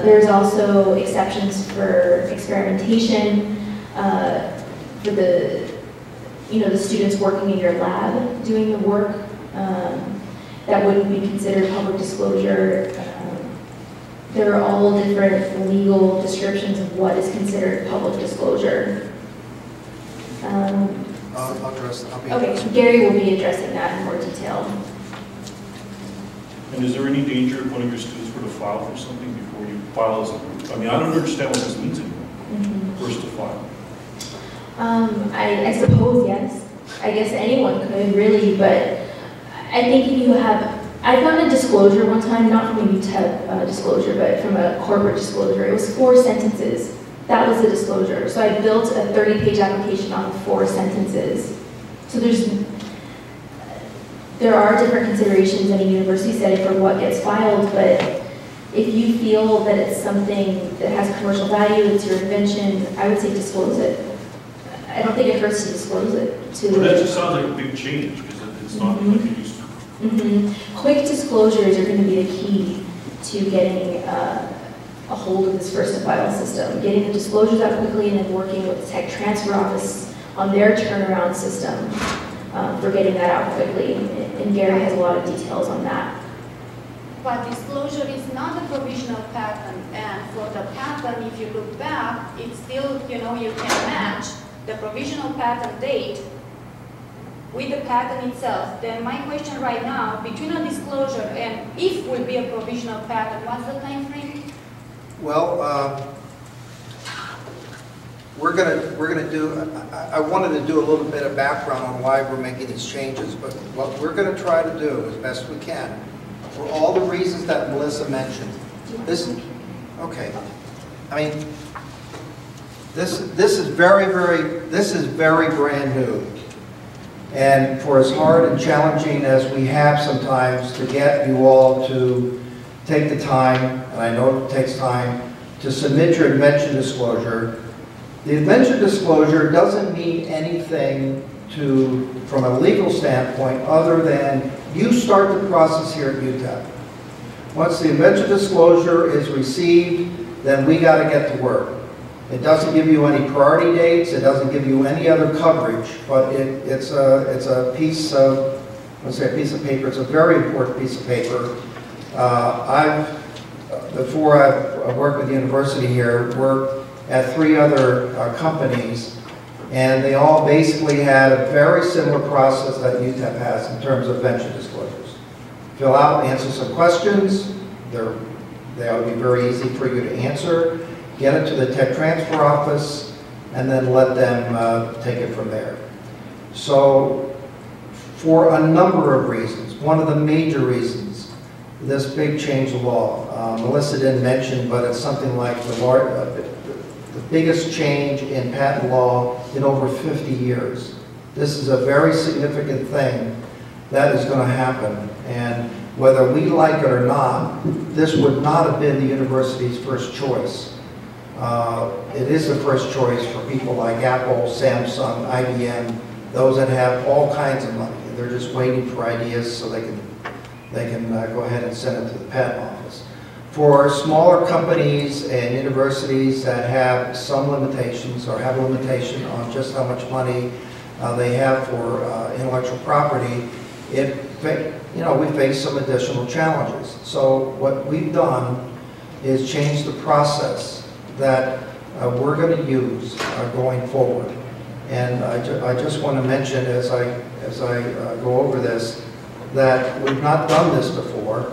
Speaker 2: There's also exceptions for experimentation, for the students working in your lab doing the work. That wouldn't be considered public disclosure. There are all different legal descriptions of what is considered public disclosure.
Speaker 1: I'll address.
Speaker 2: Okay, Gary will be addressing that in more detail.
Speaker 7: And is there any danger if one of your students were to file for something before you file as a group? I mean, I don't understand what this means anymore. First to file.
Speaker 2: I suppose yes. I guess anyone could really, but I think if you have, I found a disclosure one time, not from a UTEP disclosure, but from a corporate disclosure. It was 4 sentences. That was the disclosure. So I built a 30-page application on 4 sentences. So there are different considerations in a university setting for what gets filed, but if you feel that it's something that has commercial value, it's your invention, I would say disclose it. I don't think it hurts to disclose it.
Speaker 7: But that just sounds like a big change because it's not like it used to.
Speaker 2: Quick disclosures are going to be the key to getting a hold of this first-to-file system. Getting the disclosures out quickly and then working with the tech transfer office on their turnaround system for getting that out quickly. And Gary has a lot of details on that.
Speaker 11: But disclosure is not a provisional patent, and for the patent, if you look back, it's still, you can match the provisional patent date with the patent itself. Then my question right now, between a disclosure and if will be a provisional patent, what's the time frame?
Speaker 1: Well, we're gonna do. I wanted to do a little bit of background on why we're making these changes, but what we're going to try to do as best we can, for all the reasons that Melissa mentioned. Okay. I mean, this is very brand new. And for as hard and challenging as we have sometimes to get you all to take the time, and I know it takes time, to submit your invention disclosure, the invention disclosure doesn't mean anything from a legal standpoint other than you start the process here at UTEP. Once the invention disclosure is received, then we got to get to work. It doesn't give you any priority dates. It doesn't give you any other coverage, but it's a piece of, let's say a piece of paper. It's a very important piece of paper. Before I worked with the university here, worked at 3 other companies, and they all basically had a very similar process that UTEP has in terms of invention disclosures. Fill out, answer some questions. They ought to be very easy for you to answer. Get it to the tech transfer office, and then let them take it from there. So, for a number of reasons, one of the major reasons, this big change of law. Melissa didn't mention, but it's something like the biggest change in patent law in over 50 years. This is a very significant thing that is going to happen, and whether we like it or not, this would not have been the university's first choice. It is the first choice for people like Apple, Samsung, IBM, those that have all kinds of money. They're just waiting for ideas so they can go ahead and send it to the patent office. For smaller companies and universities that have some limitations or have a limitation on just how much money they have for intellectual property, it you know, we face some additional challenges. So what we've done is change the process that we're going to use going forward. And I just want to mention as I go over this, that we've not done this before,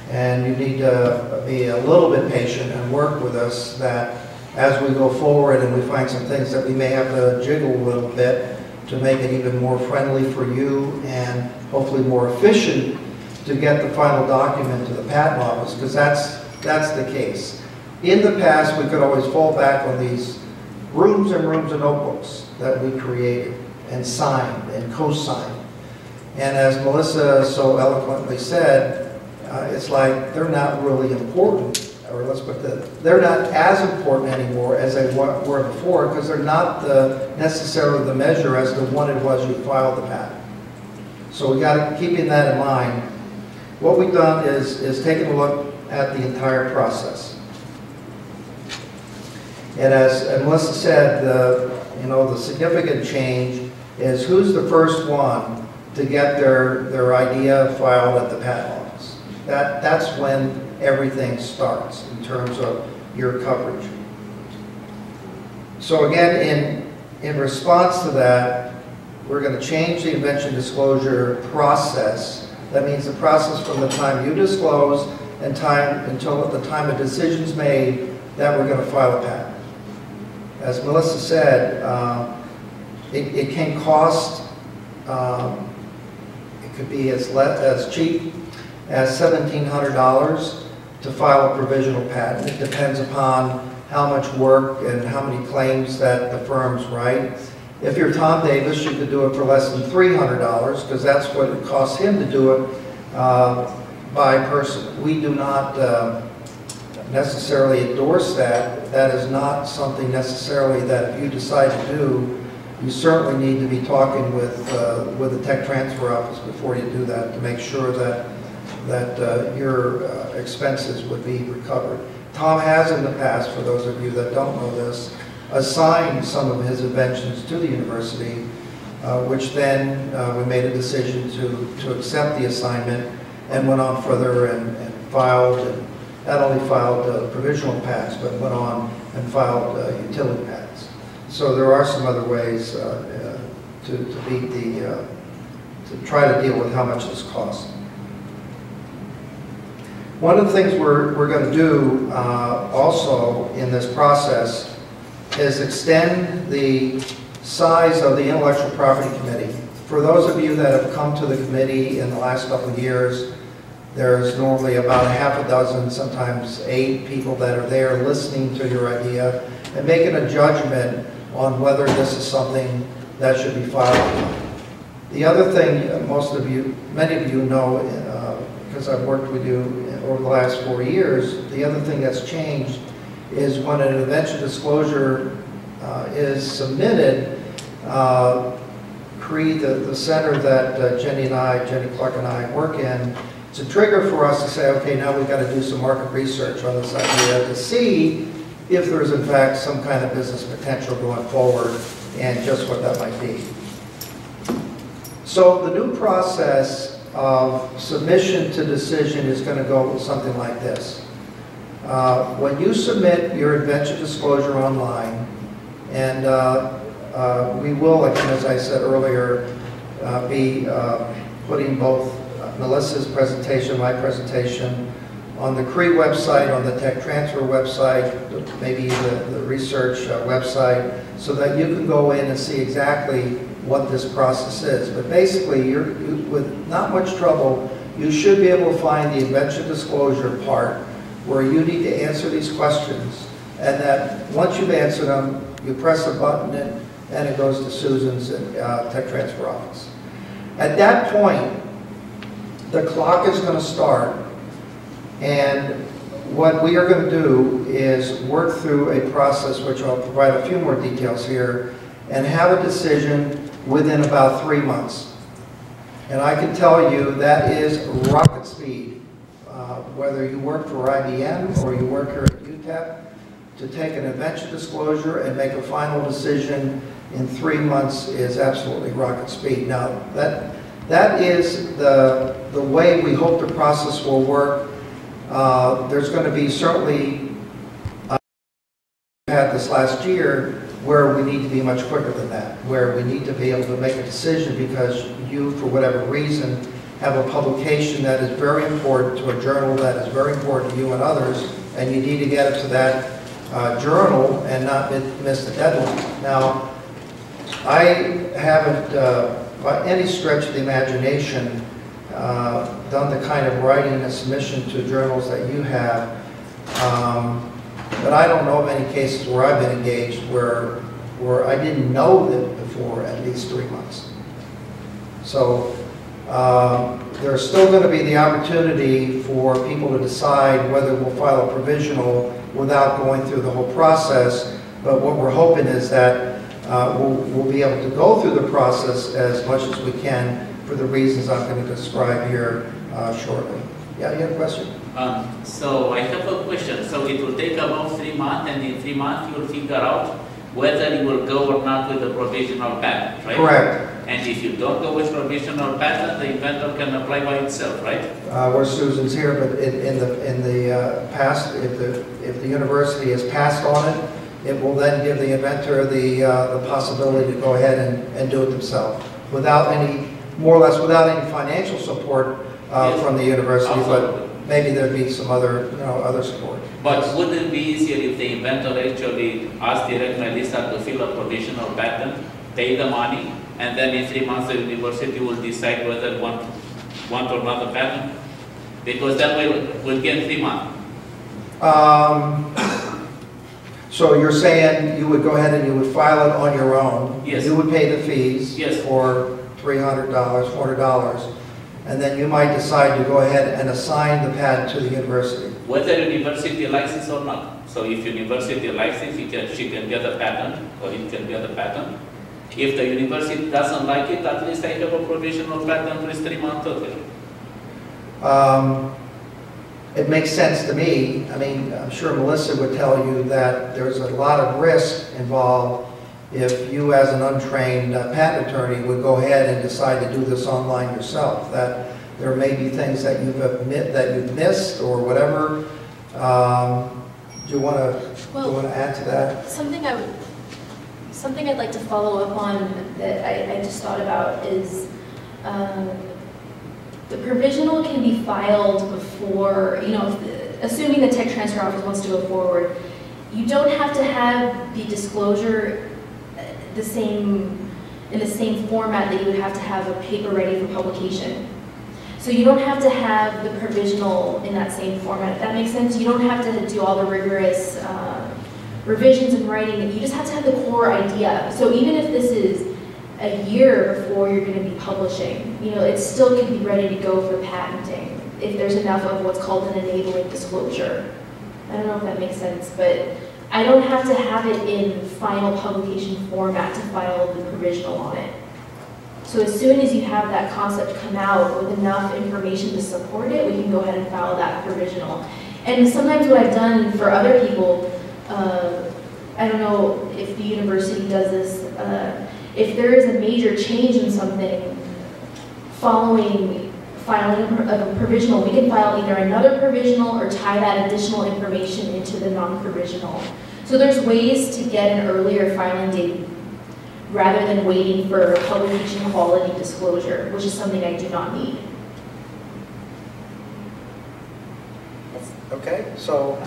Speaker 1: and you need to be a little bit patient and work with us, that as we go forward and we find some things that we may have to jiggle a little bit to make it even more friendly for you and hopefully more efficient to get the final document to the patent office, because that's the case. In the past, we could always fall back on these rooms and rooms of notebooks that we created and signed and co-signed. And as Melissa so eloquently said, it's like they're not really important, or let's put that, they're not as important anymore as they were before, because they're not necessarily the measure as to what it was you filed the patent. So we got to keep that in mind. What we've done is taken a look at the entire process. And as Melissa said, the significant change is who's the first one to get their idea filed at the patent office. That's when everything starts in terms of your coverage. So again, in response to that, we're going to change the invention disclosure process. That means the process from the time you disclose and until the time a decision's made that we're going to file a patent. As Melissa said, it can cost, it could be as cheap as $1,700 to file a provisional patent. It depends upon how much work and how many claims that the firms write. If you're Tom Davis, you could do it for less than $300, because that's what it costs him to do it by person. We do not necessarily endorse that. That is not something necessarily that if you decide to do, you certainly need to be talking with the tech transfer office before you do that to make sure that your expenses would be recovered. Tom has in the past, for those of you that don't know this, assigned some of his inventions to the university, which then we made a decision to accept the assignment and went on further and filed, and not only filed provisional patents, but went on and filed utility patents. So there are some other ways to try to deal with how much this costs. One of the things we're going to do also in this process is extend the size of the Intellectual Property Committee. For those of you that have come to the committee in the last couple of years, there's normally about half a dozen, sometimes 8 people that are there listening to your idea and making a judgment on whether this is something that should be filed. The other thing many of you know, because I've worked with you over the last 4 years, the other thing that's changed is when an invention disclosure is submitted, the center that Jenny Clark and I work in, it's a trigger for us to say, okay, now we've got to do some market research on this idea to see if there's in fact some kind of business potential going forward and just what that might be. So the new process of submission to decision is going to go something like this. When you submit your invention disclosure online, and we will, again, as I said earlier, be putting both Melissa's presentation, my presentation, on the CRE website, on the Tech Transfer website, maybe the research website, so that you can go in and see exactly what this process is. But basically, with not much trouble, you should be able to find the invention disclosure part where you need to answer these questions, and that once you've answered them, you press a button and it goes to Susan's Tech Transfer office. At that point, the clock is going to start, and what we are going to do is work through a process, which I'll provide a few more details here, and have a decision within about 3 months. And I can tell you that is rocket speed. Whether you work for IBM or you work here at UTEP, to take an invention disclosure and make a final decision in 3 months is absolutely rocket speed. Now, that is the the way we hope the process will work, there's going to be certainly, we had this last year, where we need to be much quicker than that, where we need to be able to make a decision because you, for whatever reason, have a publication that is very important to a journal that is very important to you and others, and you need to get it to that journal and not miss the deadline. Now, I haven't, by any stretch of the imagination, done the kind of writing and submission to journals that you have. But I don't know of any cases where I've been engaged where I didn't know that before at least 3 months. So there's still going to be the opportunity for people to decide whether we'll file a provisional without going through the whole process. But what we're hoping is that we'll be able to go through the process as much as we can for the reasons I'm going to describe here shortly. Yeah, you have a question?
Speaker 13: So I have a question. So it will take about 3 months, and in 3 months you will figure out whether you will go or not with the provisional patent, right?
Speaker 1: Correct.
Speaker 13: And if you don't go with provisional patent, the inventor can apply by itself, right?
Speaker 1: Where Susan's here, but in the past, if the university has passed on it, it will then give the inventor the possibility to go ahead and do it themselves without any, more or less without any financial support from the university, but maybe there'd be some other, other support.
Speaker 13: But wouldn't it be easier if the inventor actually asked direct Melissa to fill a provisional patent, pay the money, and then in 3 months the university will decide whether want or not a patent? Because then we'll get 3 months.
Speaker 1: So you're saying you would go ahead and you would file it on your own?
Speaker 13: Yes.
Speaker 1: You would pay the fees?
Speaker 13: Yes.
Speaker 1: For $300, $400, and then you might decide to go ahead and assign the patent to the university?
Speaker 13: Whether university likes it or not. So if university likes it, she can get a patent, or he can get a patent. If the university doesn't like it, at least I have a provisional patent with 3 months total.
Speaker 1: It makes sense to me. I mean, I'm sure Melissa would tell you that there's a lot of risk involved if you as an untrained patent attorney would go ahead and decide to do this online yourself, that there may be things that you've missed or whatever. Do you want to add to that?
Speaker 2: Something I'd like to follow up on that I just thought about is the provisional can be filed before, assuming the tech transfer office wants to go forward, you don't have to have the disclosure in the same format that you would have to have a paper ready for publication. So you don't have to have the provisional in that same format, if that makes sense. You don't have to do all the rigorous revisions in writing. You just have to have the core idea. So even if this is a year before you're going to be publishing, it still can be ready to go for patenting if there's enough of what's called an enabling disclosure. I don't know if that makes sense, but I don't have to have it in final publication format to file the provisional on it. So as soon as you have that concept come out with enough information to support it, we can go ahead and file that provisional. And sometimes what I've done for other people, I don't know if the university does this, if there is a major change in something following filing of a provisional, we can file either another provisional or tie that additional information into the non-provisional. So there's ways to get an earlier filing date rather than waiting for publication quality disclosure, which is something I do not need.
Speaker 1: Okay, so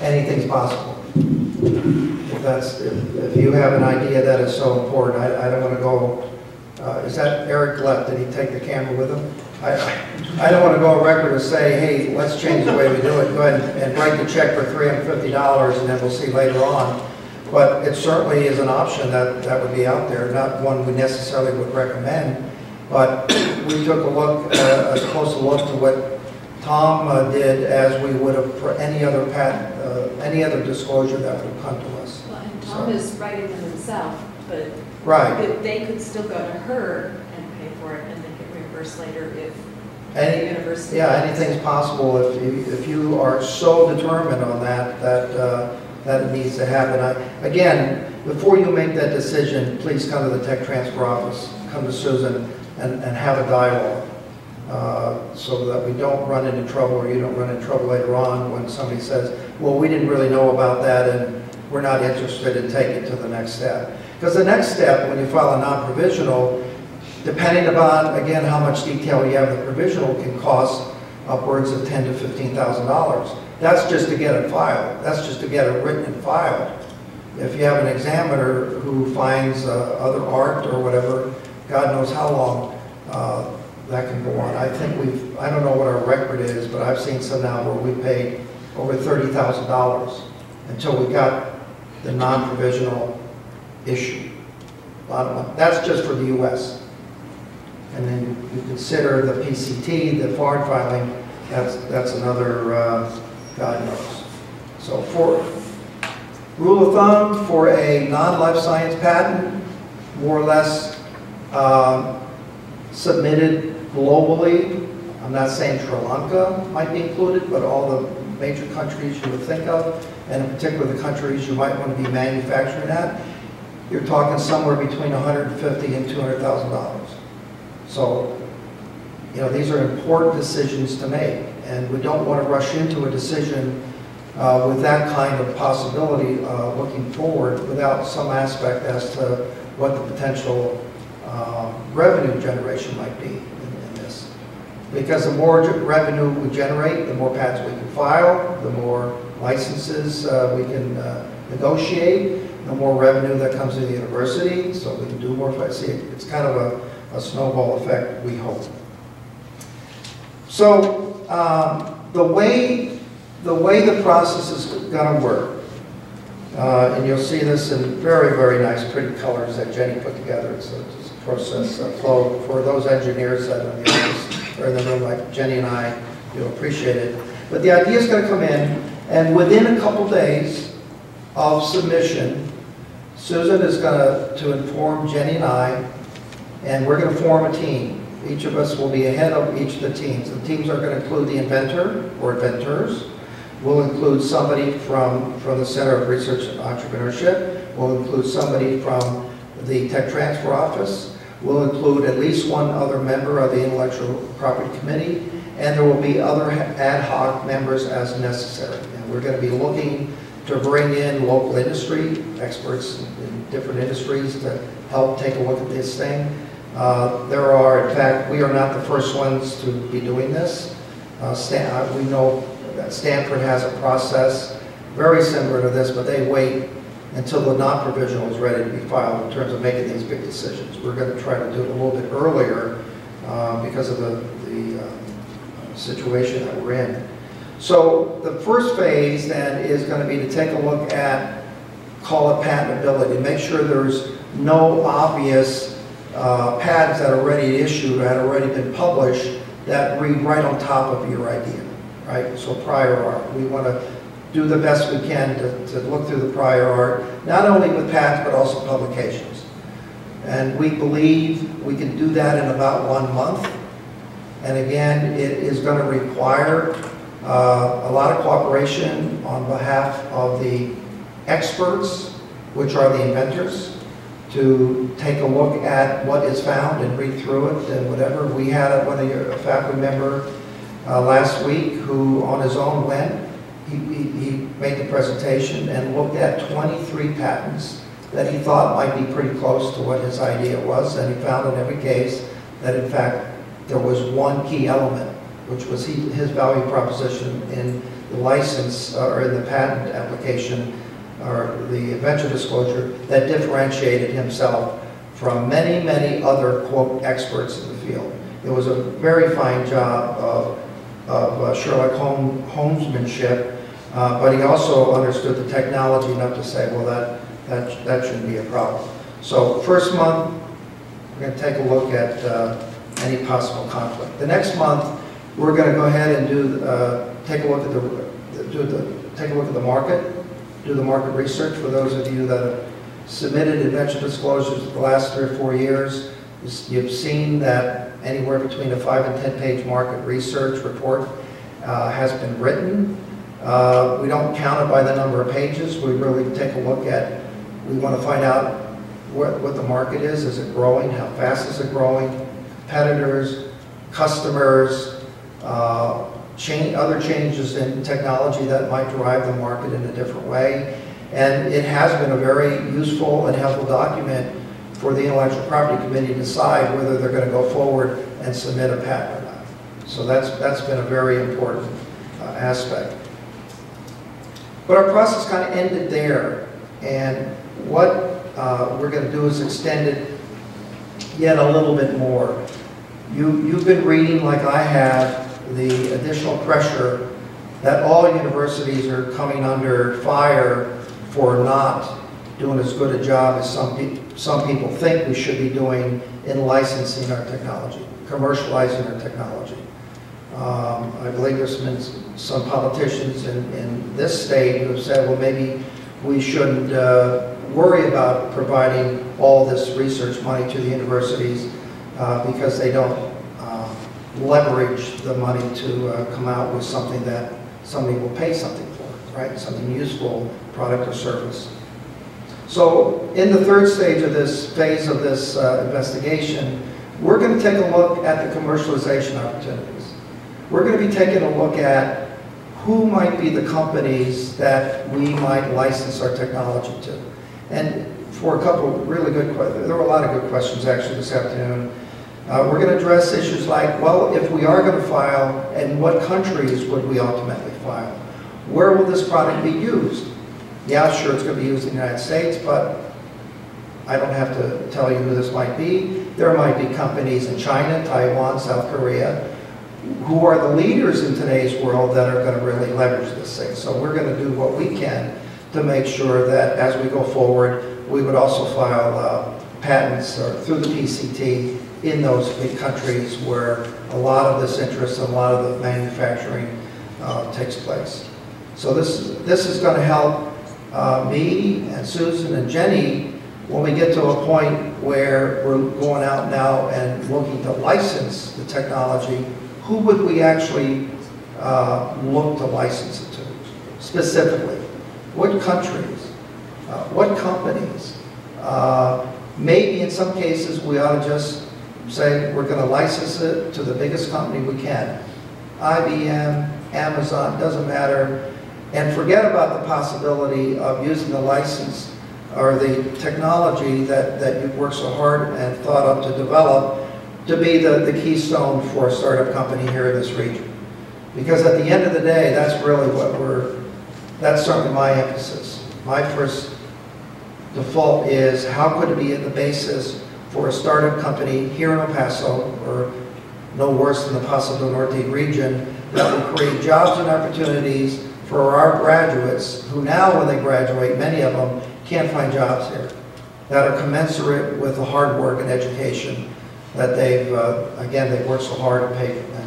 Speaker 1: anything's possible. If you have an idea that is so important, I don't want to go. Is that Eric left? Did he take the camera with him? I don't want to go on record and say, hey, let's change the way we do it. Go ahead and write the check for $350 and then we'll see later on. But it certainly is an option that would be out there, not one we necessarily would recommend. But we took a closer look to what Tom did as we would have for any other patent, any other disclosure that would have come to us.
Speaker 14: Well, and Tom is writing them himself, but
Speaker 1: right.
Speaker 14: They could still go to her and pay for it and then get reimbursed later if the university.
Speaker 1: Yeah, anything's possible if you are so determined on that it needs to happen. Again, before you make that decision, please come to the tech transfer office, come to Susan, and have a dialogue so that we don't run into trouble, or you don't run into trouble later on when somebody says, well, we didn't really know about that and we're not interested in taking it to the next step. Because the next step, when you file a non-provisional, depending upon, again, how much detail you have, the provisional can cost upwards of $10,000 to $15,000. That's just to get it filed. That's just to get it written and filed. If you have an examiner who finds other art or whatever, God knows how long that can go on. I think I don't know what our record is, but I've seen some now where we paid over $30,000 until we got the non-provisional issue. Bottom line. That's just for the U.S. And then you consider the PCT, the foreign filing, that's another, God knows. So for rule of thumb, for a non-life science patent, more or less submitted globally, I'm not saying Sri Lanka might be included, but all the major countries you would think of, and in particular the countries you might want to be manufacturing at, you're talking somewhere between $150,000 and $200,000. So, you know, these are important decisions to make, and we don't want to rush into a decision with that kind of possibility looking forward without some aspect as to what the potential revenue generation might be in this. Because the more revenue we generate, the more patents we can file, the more licenses we can negotiate, the more revenue that comes to the university, so we can do more. See, it's kind of a snowball effect, we hope. So the way the process is going to work, and you'll see this in very, very nice, pretty colors that Jenny put together. It's a process flow for those engineers that are in the office or in the room, like Jenny and I. You'll appreciate it. But the idea is going to come in, and within a couple days of submission, Susan is going to inform Jenny and I, and we're going to form a team. Each of us will be ahead of each of the teams. The teams are going to include the inventor or inventors. We'll include somebody from the Center of Research and Entrepreneurship. We'll include somebody from the Tech Transfer Office. We'll include at least one other member of the Intellectual Property Committee, and there will be other ad hoc members as necessary. And we're going to be looking to bring in local industry, experts in different industries to help take a look at this thing. There are, in fact, we are not the first ones to be doing this. We know that Stanford has a process very similar to this, but they wait until the non-provisional is ready to be filed in terms of making these big decisions. We're going to try to do it a little bit earlier because of the situation that we're in. So the first phase then is going to be to take a look at, call it patentability, make sure there's no obvious patents that are already issued or had already been published that read right on top of your idea, right? So prior art. We want to do the best we can to look through the prior art, not only with patents, but also publications. And we believe we can do that in about 1 month. And again, it is going to require a lot of cooperation on behalf of the experts, which are the inventors, to take a look at what is found and read through it and whatever. We had a faculty member last week who on his own went. He made the presentation and looked at 23 patents that he thought might be pretty close to what his idea was, and he found in every case that in fact there was one key element, which was his value proposition in the license or in the patent application or the invention disclosure that differentiated himself from many, many other, quote, experts in the field. It was a very fine job of Sherlock Holmesmanship, but he also understood the technology enough to say, well, that shouldn't be a problem. So first month, we're going to take a look at any possible conflict. The next month, we're going to go ahead and take a look at the market, do the market research. For those of you that have submitted invention disclosures the last 3 or 4 years, you've seen that anywhere between a 5 and 10 page market research report has been written. We don't count it by the number of pages. We really take a look at, we want to find out what the market is. Is it growing? How fast is it growing? competitors, customers, other changes in technology that might drive the market in a different way. And it has been a very useful and helpful document for the Intellectual Property Committee to decide whether they're going to go forward and submit a patent or not. So that's been a very important aspect. But our process kind of ended there. And what we're going to do is extend it yet a little bit more. You've been reading, like I have, the additional pressure that all universities are coming under fire for not doing as good a job as some people think we should be doing in licensing our technology, commercializing our technology. I believe there's been some politicians in this state who have said, well, maybe we shouldn't worry about providing all this research money to the universities because they don't leverage the money to come out with something that somebody will pay something for, right? Something useful, product or service. So in the third stage of this phase of this investigation, we're going to take a look at the commercialization opportunities. We're going to be taking a look at who might be the companies that we might license our technology to. And for a couple of really good questions, there were a lot of good questions actually this afternoon. We're going to address issues like, well, if we are going to file, in what countries would we ultimately file? Where will this product be used? Yeah, sure, it's going to be used in the United States, but I don't have to tell you who this might be. There might be companies in China, Taiwan, South Korea, who are the leaders in today's world that are going to really leverage this thing. So we're going to do what we can to make sure that as we go forward, we would also file patents through the PCT in those big countries where a lot of this interest and a lot of the manufacturing takes place. So this is going to help me and Susan and Jenny when we get to a point where we're going out now and looking to license the technology. Who would we actually look to license it to specifically? What countries? What companies? Maybe in some cases we ought to just say we're going to license it to the biggest company we can. IBM, Amazon, doesn't matter. And forget about the possibility of using the license or the technology that you've worked so hard and thought up to develop to be the keystone for a startup company here in this region. Because at the end of the day, that's really that's certainly my emphasis. My first default is how could it be the basis for a startup company here in El Paso, or no worse than the Paso del Norte region, that will create jobs and opportunities for our graduates who now, when they graduate, many of them can't find jobs here, that are commensurate with the hard work and education that they've worked so hard to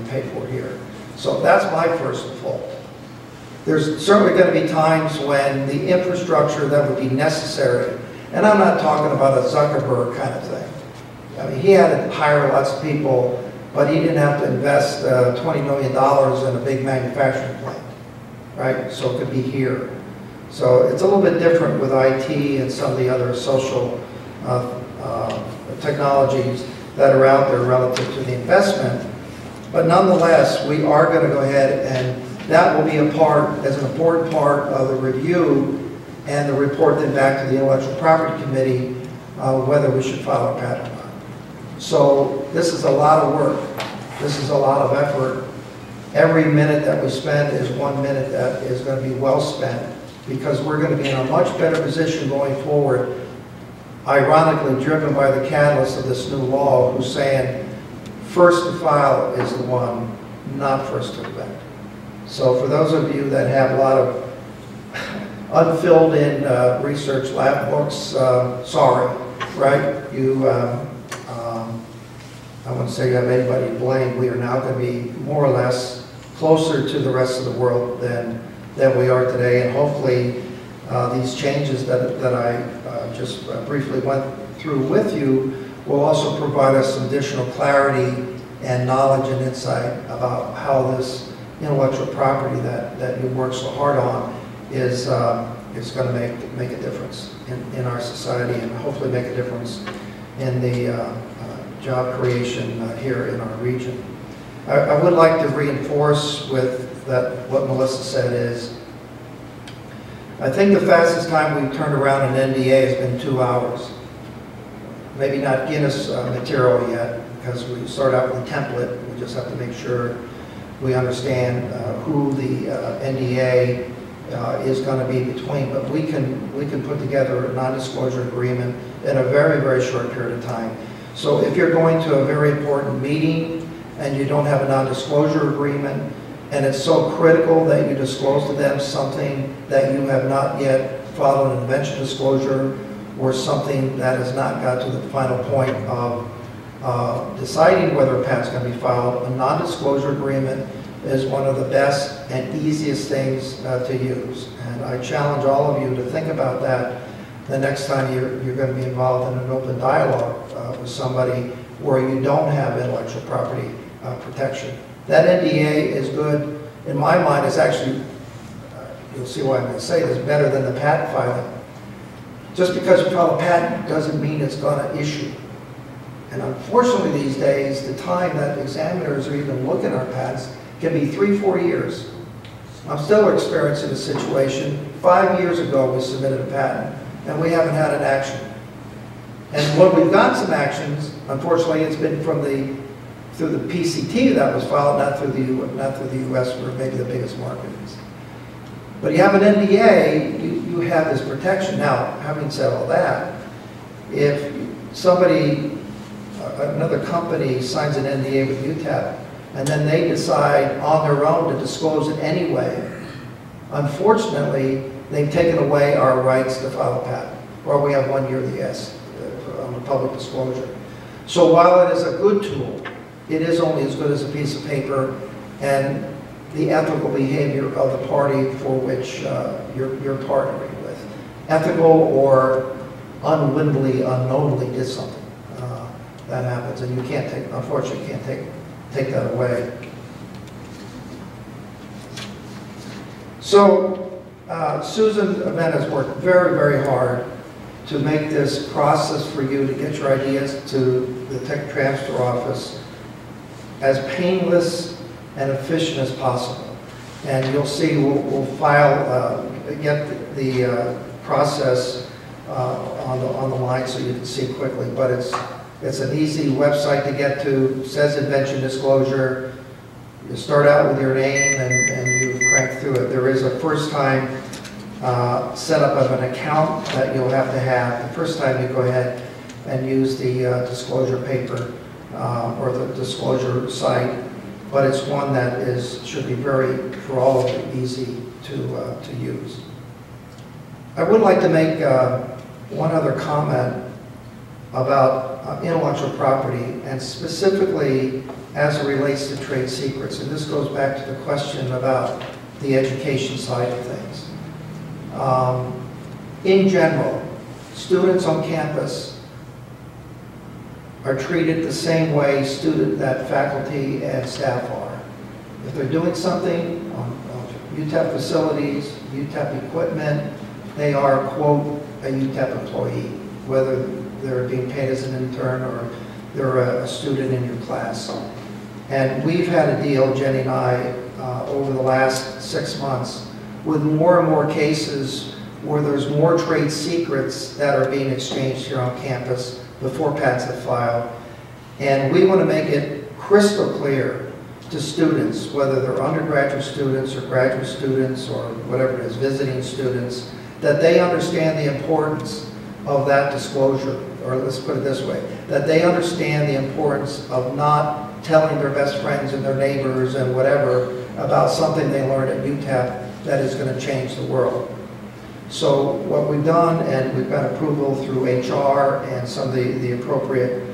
Speaker 1: pay for here. So that's my first default. There's certainly going to be times when the infrastructure that would be necessary, and I'm not talking about a Zuckerberg kind of thing. I mean, he had to hire lots of people, but he didn't have to invest $20 million in a big manufacturing plant, right? So it could be here. So it's a little bit different with IT and some of the other social technologies that are out there relative to the investment. But nonetheless, we are going to go ahead, and that will be an important part of the review and the report then back to the Intellectual Property Committee whether we should file a patent or not. So this is a lot of work. This is a lot of effort. Every minute that we spend is 1 minute that is going to be well spent, because we're going to be in a much better position going forward, ironically driven by the catalyst of this new law, who's saying first to file is the one, not first to invent. So for those of you that have a lot of unfilled in research lab books, sorry, right? I wouldn't say you have anybody to blame. We are now going to be more or less closer to the rest of the world than we are today, and hopefully these changes that I just briefly went through with you will also provide us some additional clarity and knowledge and insight about how this intellectual property that you work so hard on is going to make a difference in our society, and hopefully make a difference in the job creation here in our region. I would like to reinforce with that what Melissa said is, I think the fastest time we've turned around an NDA has been 2 hours. Maybe not Guinness material yet, because we start out with a template. We just have to make sure we understand who the NDA is going to be between. But we can put together a non-disclosure agreement in a very, very short period of time. So if you're going to a very important meeting and you don't have a non-disclosure agreement, and it's so critical that you disclose to them something that you have not yet filed an invention disclosure, or something that has not got to the final point of deciding whether a patent's going to be filed, a non-disclosure agreement is one of the best and easiest things to use. And I challenge all of you to think about that the next time you're going to be involved in an open dialogue with somebody where you don't have intellectual property protection. That NDA is good. In my mind, it's actually, you'll see why I'm going to say this, better than the patent filing. Just because you file a patent doesn't mean it's going to issue. And unfortunately these days, the time that examiners are even looking at our patents can be 3-4 years. I'm still experiencing a situation. 5 years ago we submitted a patent and we haven't had an action. And when we've got some actions, unfortunately it's been from through the PCT that was filed, not through the US, where maybe the biggest market is. But you have an NDA, you have this protection. Now, having said all that, if somebody, another company signs an NDA with UTEP, and then they decide on their own to disclose it anyway, unfortunately, they've taken away our rights to file a patent, or we have 1 year yes on the public disclosure. So while it is a good tool, it is only as good as a piece of paper and the ethical behavior of the party for which you're partnering with. Ethical or unwittingly, unknowingly did something. That happens, and you can't take, unfortunately, you can't take that away. So Susan Aben has worked very, very hard to make this process for you to get your ideas to the tech transfer office as painless and efficient as possible. And you'll see we'll file, get the process on the line so you can see quickly. But it's an easy website to get to. It says invention disclosure. You start out with your name and you crank through it. There is a first time setup of an account that you'll have to have the first time you go ahead and use the disclosure paper or the disclosure site. But it's one that should be very, for all of you, easy to use. I would like to make one other comment about intellectual property, and specifically as it relates to trade secrets. And this goes back to the question about the education side of things. In general, students on campus are treated the same way that faculty and staff are. If they're doing something on UTEP facilities, UTEP equipment, they are, quote, a UTEP employee, whether they're being paid as an intern or they're a student in your class. And we've had a deal, Jenny and I, over the last 6 months, with more and more cases where there's more trade secrets that are being exchanged here on campus before patents have filed. And we want to make it crystal clear to students, whether they're undergraduate students or graduate students or whatever it is, visiting students, that they understand the importance of that disclosure, or let's put it this way, that they understand the importance of not telling their best friends and their neighbors and whatever about something they learned at UTEP that is going to change the world. So what we've done, and we've got approval through HR and some of the appropriate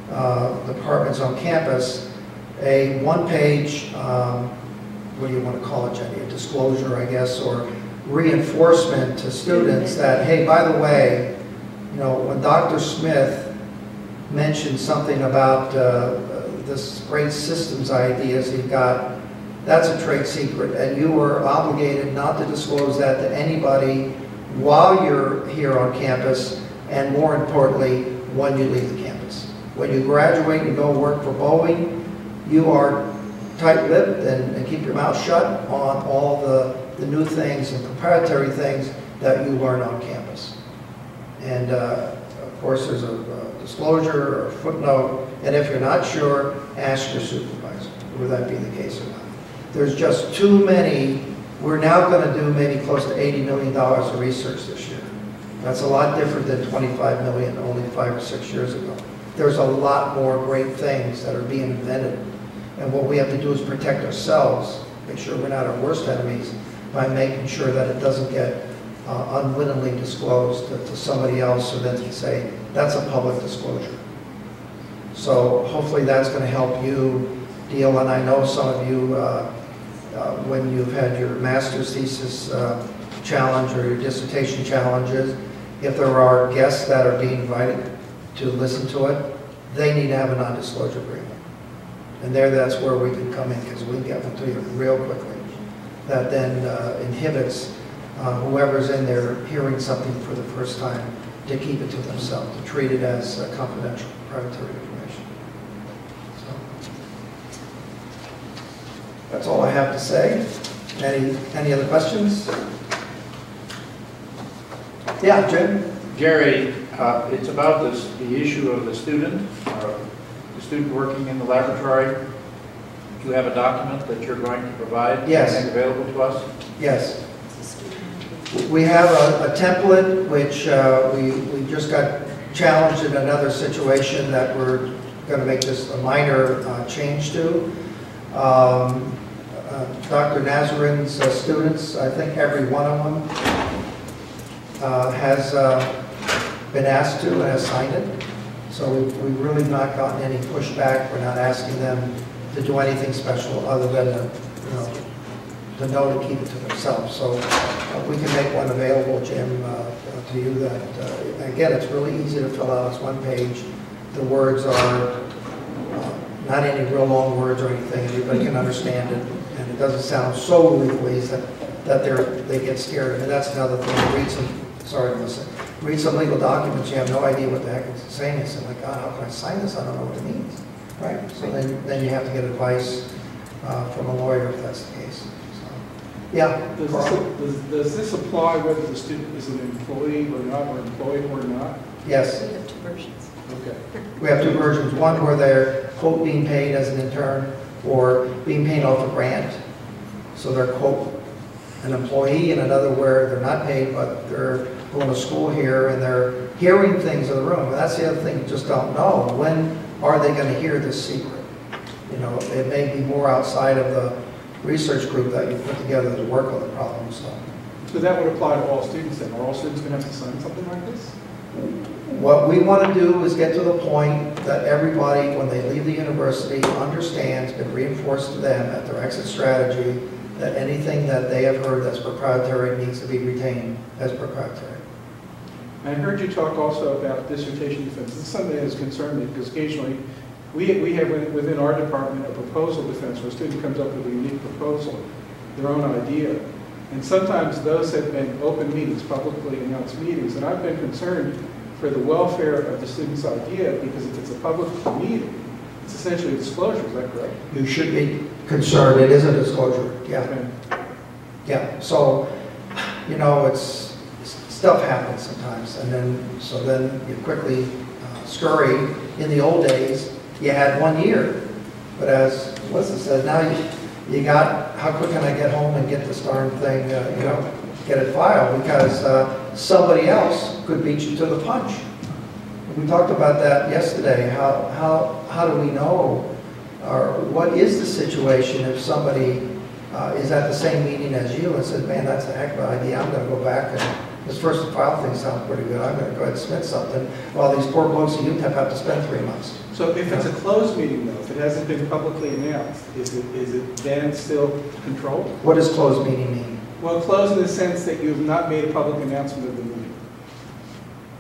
Speaker 1: departments on campus, a one-page, what do you want to call it, Jenny, a disclosure, I guess, or reinforcement to students that, hey, by the way, you know, when Dr. Smith mentioned something about this great systems ideas he got, that's a trade secret, and you are obligated not to disclose that to anybody while you're here on campus, and more importantly, when you leave the campus. When you graduate and go work for Boeing, you are tight-lipped and keep your mouth shut on all the new things and proprietary things that you learn on campus. And of course, there's a disclosure or a footnote, and if you're not sure, ask your supervisor, would that be the case or not. There's just too many. We're now going to do maybe close to $80 million of research this year. That's a lot different than $25 million only 5 or 6 years ago. There's a lot more great things that are being invented. And what we have to do is protect ourselves, make sure we're not our worst enemies, by making sure that it doesn't get unwittingly disclosed to somebody else, so then to say, that's a public disclosure. So hopefully that's going to help you deal, and I know some of you, when you've had your master's thesis challenge or your dissertation challenges, if there are guests that are being invited to listen to it, they need to have a non-disclosure agreement. And that's where we can come in, because we can get one to you real quickly. That then inhibits whoever's in there hearing something for the first time to keep it to themselves, to treat it as confidential, proprietary information. So that's all I have to say. Any other questions? Yeah, Jim?
Speaker 15: Jerry, it's about the issue of the student working in the laboratory. Do you have a document that you're going to provide?
Speaker 1: Yes.
Speaker 15: And make available to us?
Speaker 1: Yes. We have a template which we just got challenged in another situation that we're going to make this a minor change to. Dr. Nazarin's students, I think every one of them has been asked to and has signed it. So we've really not gotten any pushback. We're not asking them to do anything special other than to know to keep it to themselves. So we can make one available, Jim, to you. That again, it's really easy to fill out. It's one page. The words are not any real long words or anything. Everybody can understand it, and it doesn't sound so legalese that they get scared. I mean, that's another thing. Read some legal documents. You have no idea what the heck it's saying. You say, like, God, how can I sign this? I don't know what it means, right? So then you have to get advice from a lawyer if that's the case. So, yeah.
Speaker 4: Does this apply whether the student is an employee or not, or employed or not?
Speaker 1: Yes.
Speaker 14: We have two versions.
Speaker 4: Okay.
Speaker 1: We have two versions. One where they're, quote, being paid as an intern, or being paid off a grant. So they're, quote, an employee, and another where they're not paid, but they're going to school here and they're hearing things in the room. And that's the other thing you just don't know. When are they going to hear this secret? You know, it may be more outside of the research group that you put together to work on the problem.
Speaker 4: So that would apply to all students then? Are all students going to have to sign something like this?
Speaker 1: What we want to do is get to the point that everybody, when they leave the university, understands, been reinforced to them at their exit strategy, that anything that they have heard that's proprietary needs to be retained as proprietary.
Speaker 4: I heard you talk also about dissertation defense. This is something that has concerned me, because occasionally we have within our department a proposal defense where a student comes up with a unique proposal, their own idea. And sometimes those have been open meetings, publicly announced meetings, and I've been concerned for the welfare of the student's idea, because if it's a public meeting, it's essentially a disclosure. Is that correct?
Speaker 1: You should be concerned. It is a disclosure. Yeah.
Speaker 4: Okay.
Speaker 1: Yeah. So, you know, stuff happens sometimes, and then you quickly scurry. In the old days, you had 1 year, but as Melissa said, now you got, how quick can I get home and get this darn thing, get it filed, because somebody else could beat you to the punch. We talked about that yesterday. How do we know, or what is the situation if somebody is at the same meeting as you and says, man, that's a heck of an idea, I'm going to go back and this first to file thing sounds pretty good, I'm going to go ahead and submit something, while these poor blokes at UTEP have to spend 3 months.
Speaker 4: So if it's a closed meeting though, if it hasn't been publicly announced, is it then still controlled?
Speaker 1: What does closed meeting mean?
Speaker 4: Well, closed in the sense that you have not made a public announcement of the meeting.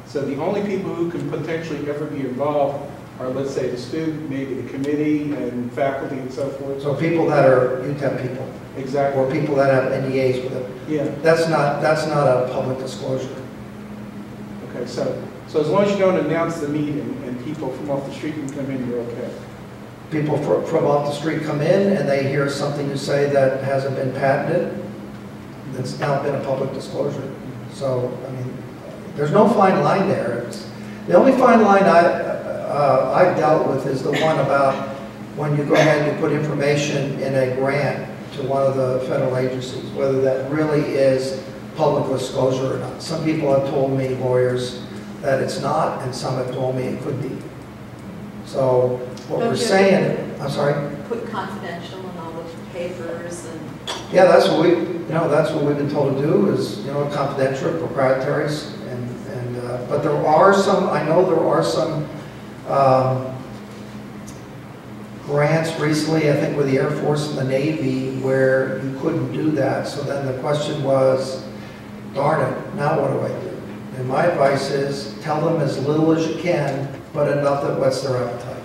Speaker 4: So the only people who can potentially ever be involved are, let's say, the student, maybe the committee and faculty and so forth.
Speaker 1: So people that are UTEP people.
Speaker 4: Exactly.
Speaker 1: Or people that have NDAs with it.
Speaker 4: Yeah.
Speaker 1: That's not a public disclosure.
Speaker 4: Okay, so So as long as you don't announce the meeting and people from off the street can come in, you're okay.
Speaker 1: People from off the street come in and they hear something you say that hasn't been patented, that's now been a public disclosure. So, I mean, there's no fine line there. The only fine line I've dealt with is the one about when you go ahead and you put information in a grant to one of the federal agencies, whether that really is public disclosure or not. Some people have told me, lawyers, that it's not, and some have told me it could be. So what we're saying, I'm sorry?
Speaker 14: Put confidential in all the papers and...
Speaker 1: Yeah, that's what that's what we've been told to do is, confidential, proprietary, but there are some, I know there are some grants recently, I think with the Air Force and the Navy, where you couldn't do that. So then the question was, darn it, now what do I do? And my advice is, tell them as little as you can, but enough that whets their appetite.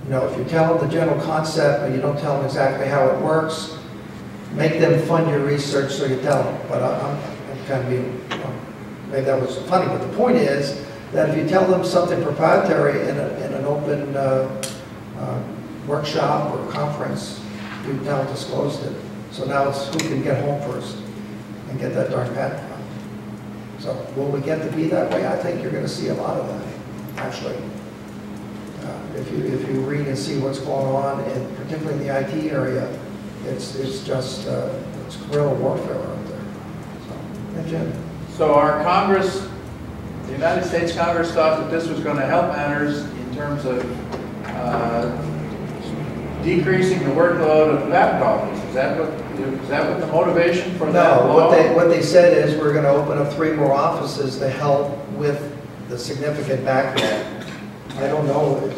Speaker 1: If you tell them the general concept, but you don't tell them exactly how it works, make them fund your research so you tell them. But I'm kind of being, maybe that was funny, but the point is that if you tell them something proprietary in an open workshop or conference, you've now disclosed it. So now it's who can get home first and get that darn patent on. So will we get to be that way? I think you're going to see a lot of that, actually. If you read and see what's going on, and particularly in the IT area, it's just it's guerrilla warfare out there. So, and Jim.
Speaker 15: So our Congress, the United States Congress, thought that this was going to help matters in terms of decreasing the workload of the patent office. Is that what the motivation for that?
Speaker 1: No, what they said is we're going to open up 3 more offices to help with the significant backlog. I don't know,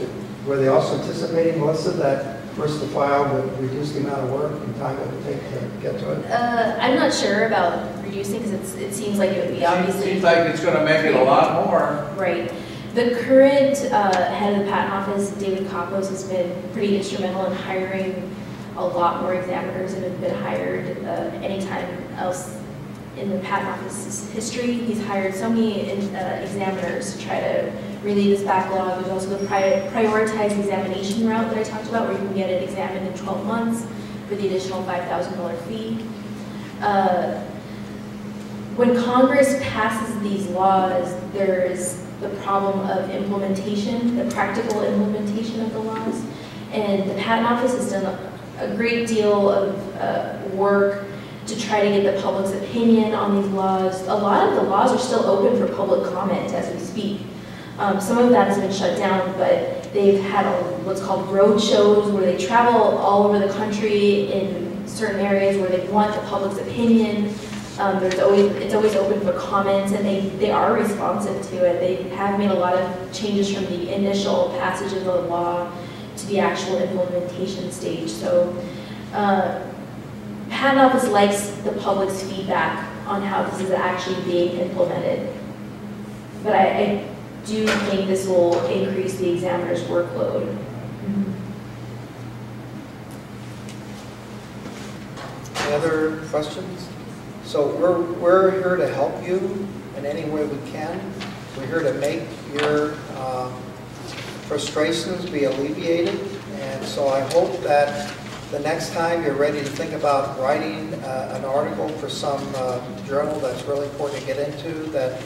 Speaker 1: were they also anticipating, Melissa, that first to file would reduce the amount of work and time it would take to get to it?
Speaker 2: I'm not sure about reducing because it seems like it would be obviously...
Speaker 15: It seems like it's going to make it a lot more.
Speaker 2: Right. The current head of the patent office, David Kapos, has been pretty instrumental in hiring a lot more examiners than have been hired anytime else in the patent office's history. He's hired so many examiners to try to relieve this backlog. There's also the prioritized examination route that I talked about, where you can get it examined in 12 months for the additional $5,000 fee. When Congress passes these laws, there's the problem of implementation, the practical implementation of the laws. And the Patent Office has done a great deal of work to try to get the public's opinion on these laws. A lot of the laws are still open for public comment as we speak. Some of that has been shut down, but they've had what's called road shows where they travel all over the country in certain areas where they want the public's opinion. It's always open for comments, and they are responsive to it. They have made a lot of changes from the initial passage of the law to the actual implementation stage. So Patent Office likes the public's feedback on how this is actually being implemented. But I do think this will increase the examiner's workload.
Speaker 1: Any other questions? So we're here to help you in any way we can. We're here to make your frustrations be alleviated. And so I hope that the next time you're ready to think about writing an article for some journal that's really important to get into, that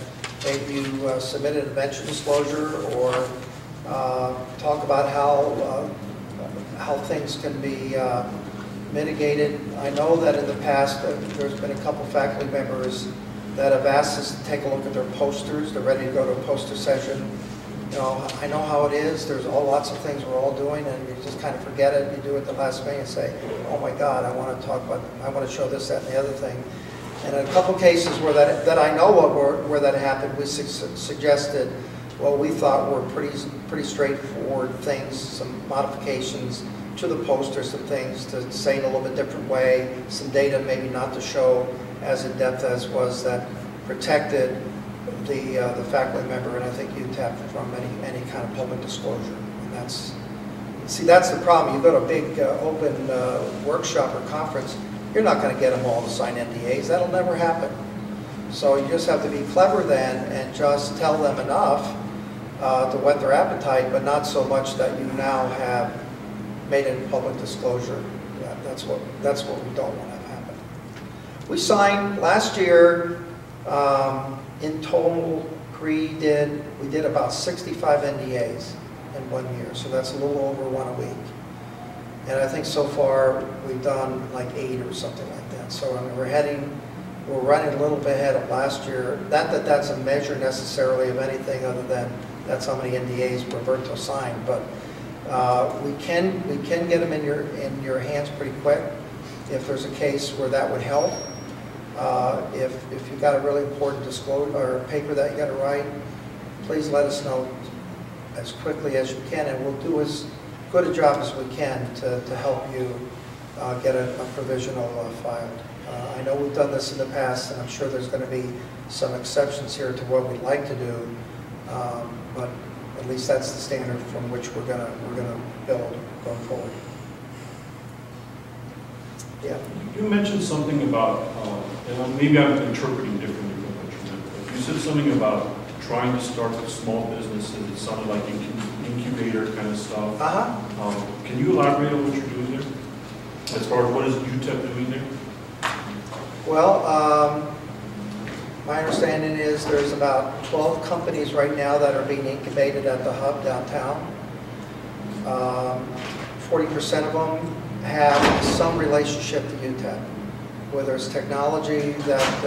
Speaker 1: maybe you submit an invention disclosure or talk about how things can be mitigated. I know that in the past there's been a couple faculty members that have asked us to take a look at their posters. They're ready to go to a poster session. I know how it is. There's lots of things we're all doing, and you just kind of forget it. You do it the last minute and say, "Oh my God, I want to show this, that, and the other thing." And in a couple cases where that I know of where that happened, we suggested, well, we thought were pretty straightforward things, some modifications to the poster, some things to say in a little bit different way, some data maybe not to show as in depth as was that protected the faculty member, and I think UTEP from any kind of public disclosure. And that's the problem. You go to a big open workshop or conference, you're not going to get them all to sign NDAs. That'll never happen. So you just have to be clever then and just tell them enough to whet their appetite, but not so much that you now have made it a public disclosure. Yeah, that's what we don't want to have happen. We signed last year, in total, we did about 65 NDAs in 1 year, so that's a little over one a week. And I think so far we've done like 8 or something like that. So I mean, we're running a little bit ahead of last year. Not that that's a measure necessarily of anything other than that's how many NDAs Roberto signed, but we can get them in your hands pretty quick if there's a case where that would help. If you've got a really important disclosure or paper that you got to write, please let us know as quickly as you can, and we'll do as good a job as we can to help you get a provisional filed. I know we've done this in the past, and I'm sure there's going to be some exceptions here to what we'd like to do, but at least that's the standard from which we're gonna build going forward. Yeah.
Speaker 7: You mentioned something about, and maybe I'm interpreting differently from what you meant, but you said something about trying to start with small businesses. It sounded like incubator kind of stuff. Can you elaborate on what you're doing there? As far as what is UTEP doing there?
Speaker 1: Well, my understanding is there's about 12 companies right now that are being incubated at the hub downtown. 40% of them have some relationship to UTEP, whether it's technology that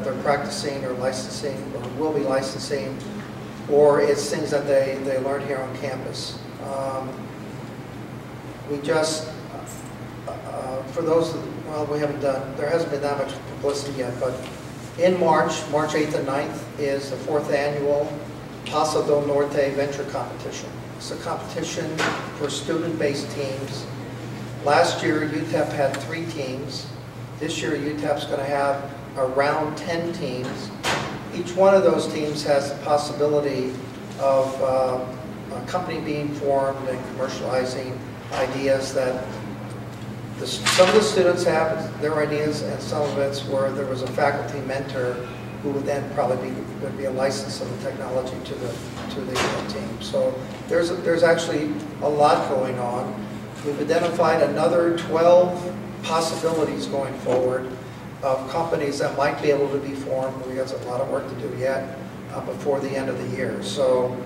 Speaker 1: they're practicing or licensing or will be licensing, or it's things that they learn here on campus. We just, for those, well, we haven't done, there hasn't been that much publicity yet, but in March 8th and 9th is the 4th annual Paso del Norte Venture Competition. It's a competition for student-based teams. Last year, UTEP had 3 teams. This year, UTEP's going to have around 10 teams. Each one of those teams has the possibility of a company being formed and commercializing ideas that some of the students have their ideas, and some of it's where there was a faculty mentor who would then probably would be a license of the technology to the team. So there's actually a lot going on. We've identified another 12 possibilities going forward of companies that might be able to be formed. We got a lot of work to do yet before the end of the year. So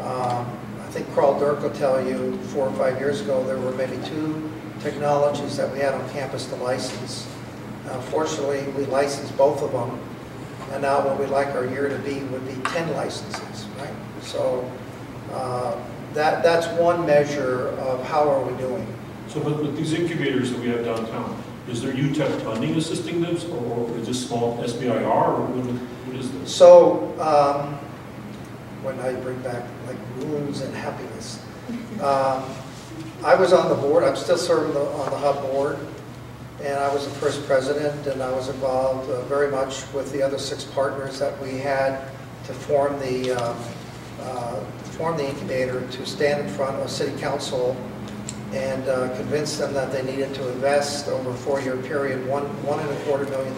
Speaker 1: I think Carl Dirk will tell you 4 or 5 years ago there were maybe 2 technologies that we had on campus to license. Fortunately, we licensed both of them, and now what we'd like our year to be would be 10 licenses, right? So that's one measure of how are we doing.
Speaker 7: So, but these incubators that we have downtown, is there UTEP funding assisting them, or is this small SBIR, or what is this?
Speaker 1: So, when I bring back like rules and happiness, I was on the board. I'm still serving on the hub board, and I was the first president, and I was involved very much with the other 6 partners that we had to form the incubator, to stand in front of city council and convince them that they needed to invest over a 4-year period $1.25 million,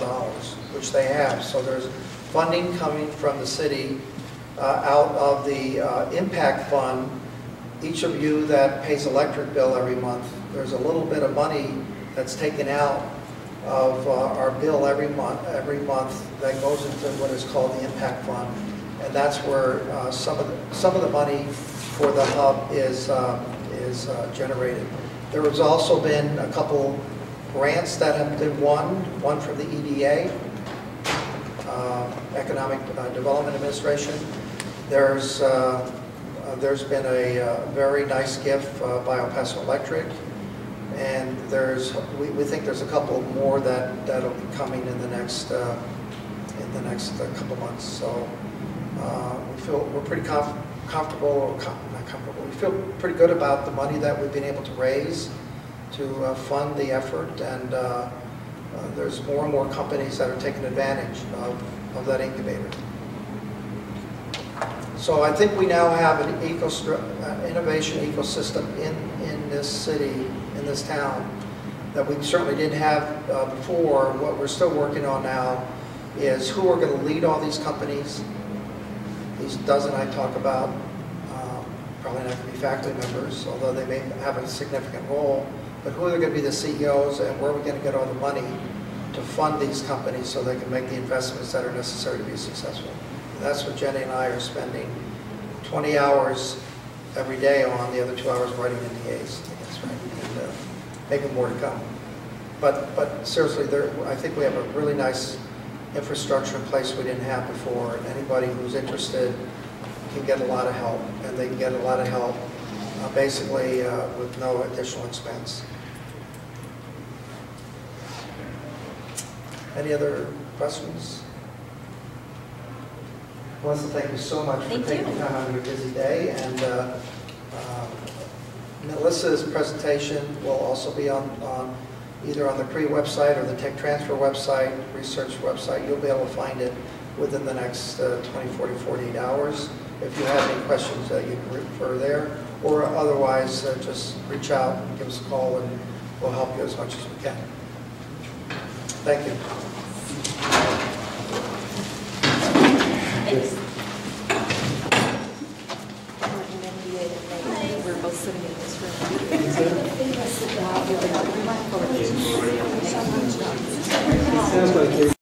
Speaker 1: which they have. So there's funding coming from the city out of the impact fund. Each of you that pays electric bill every month, there's a little bit of money that's taken out of our bill every month that goes into what is called the impact fund, and that's where some of the money for the hub is generated. There has also been a couple grants that have been one from the EDA, Economic Development Administration. There's been a very nice gift by El Paso Electric, and we think there's a couple more that'll be coming in the next couple months. So we feel we're pretty comfortable, or not comfortable. We feel pretty good about the money that we've been able to raise to fund the effort, and there's more and more companies that are taking advantage of that incubator. So I think we now have an innovation ecosystem in this city, in this town, that we certainly didn't have before. What we're still working on now is who are going to lead all these companies. These dozen I talk about, probably not going to be faculty members, although they may have a significant role, but who are going to be the CEOs and where are we going to get all the money to fund these companies so they can make the investments that are necessary to be successful. And that's what Jenny and I are spending 20 hours every day on, the other 2 hours writing NDAs, I guess, right? And maybe more to come. But seriously, I think we have a really nice infrastructure in place we didn't have before, and anybody who's interested can get a lot of help, and they can get a lot of help basically with no additional expense. Any other questions? Melissa, thank you so much for taking time out of your busy day. And Melissa's presentation will also be on either on the CRE website or the Tech Transfer website, research website. You'll be able to find it within the next 24 to 48 hours. If you have any questions, you can refer there. Or otherwise, just reach out and give us a call, and we'll help you as much as we can. Thank you.
Speaker 14: We're both sitting in this room.
Speaker 4: Sounds like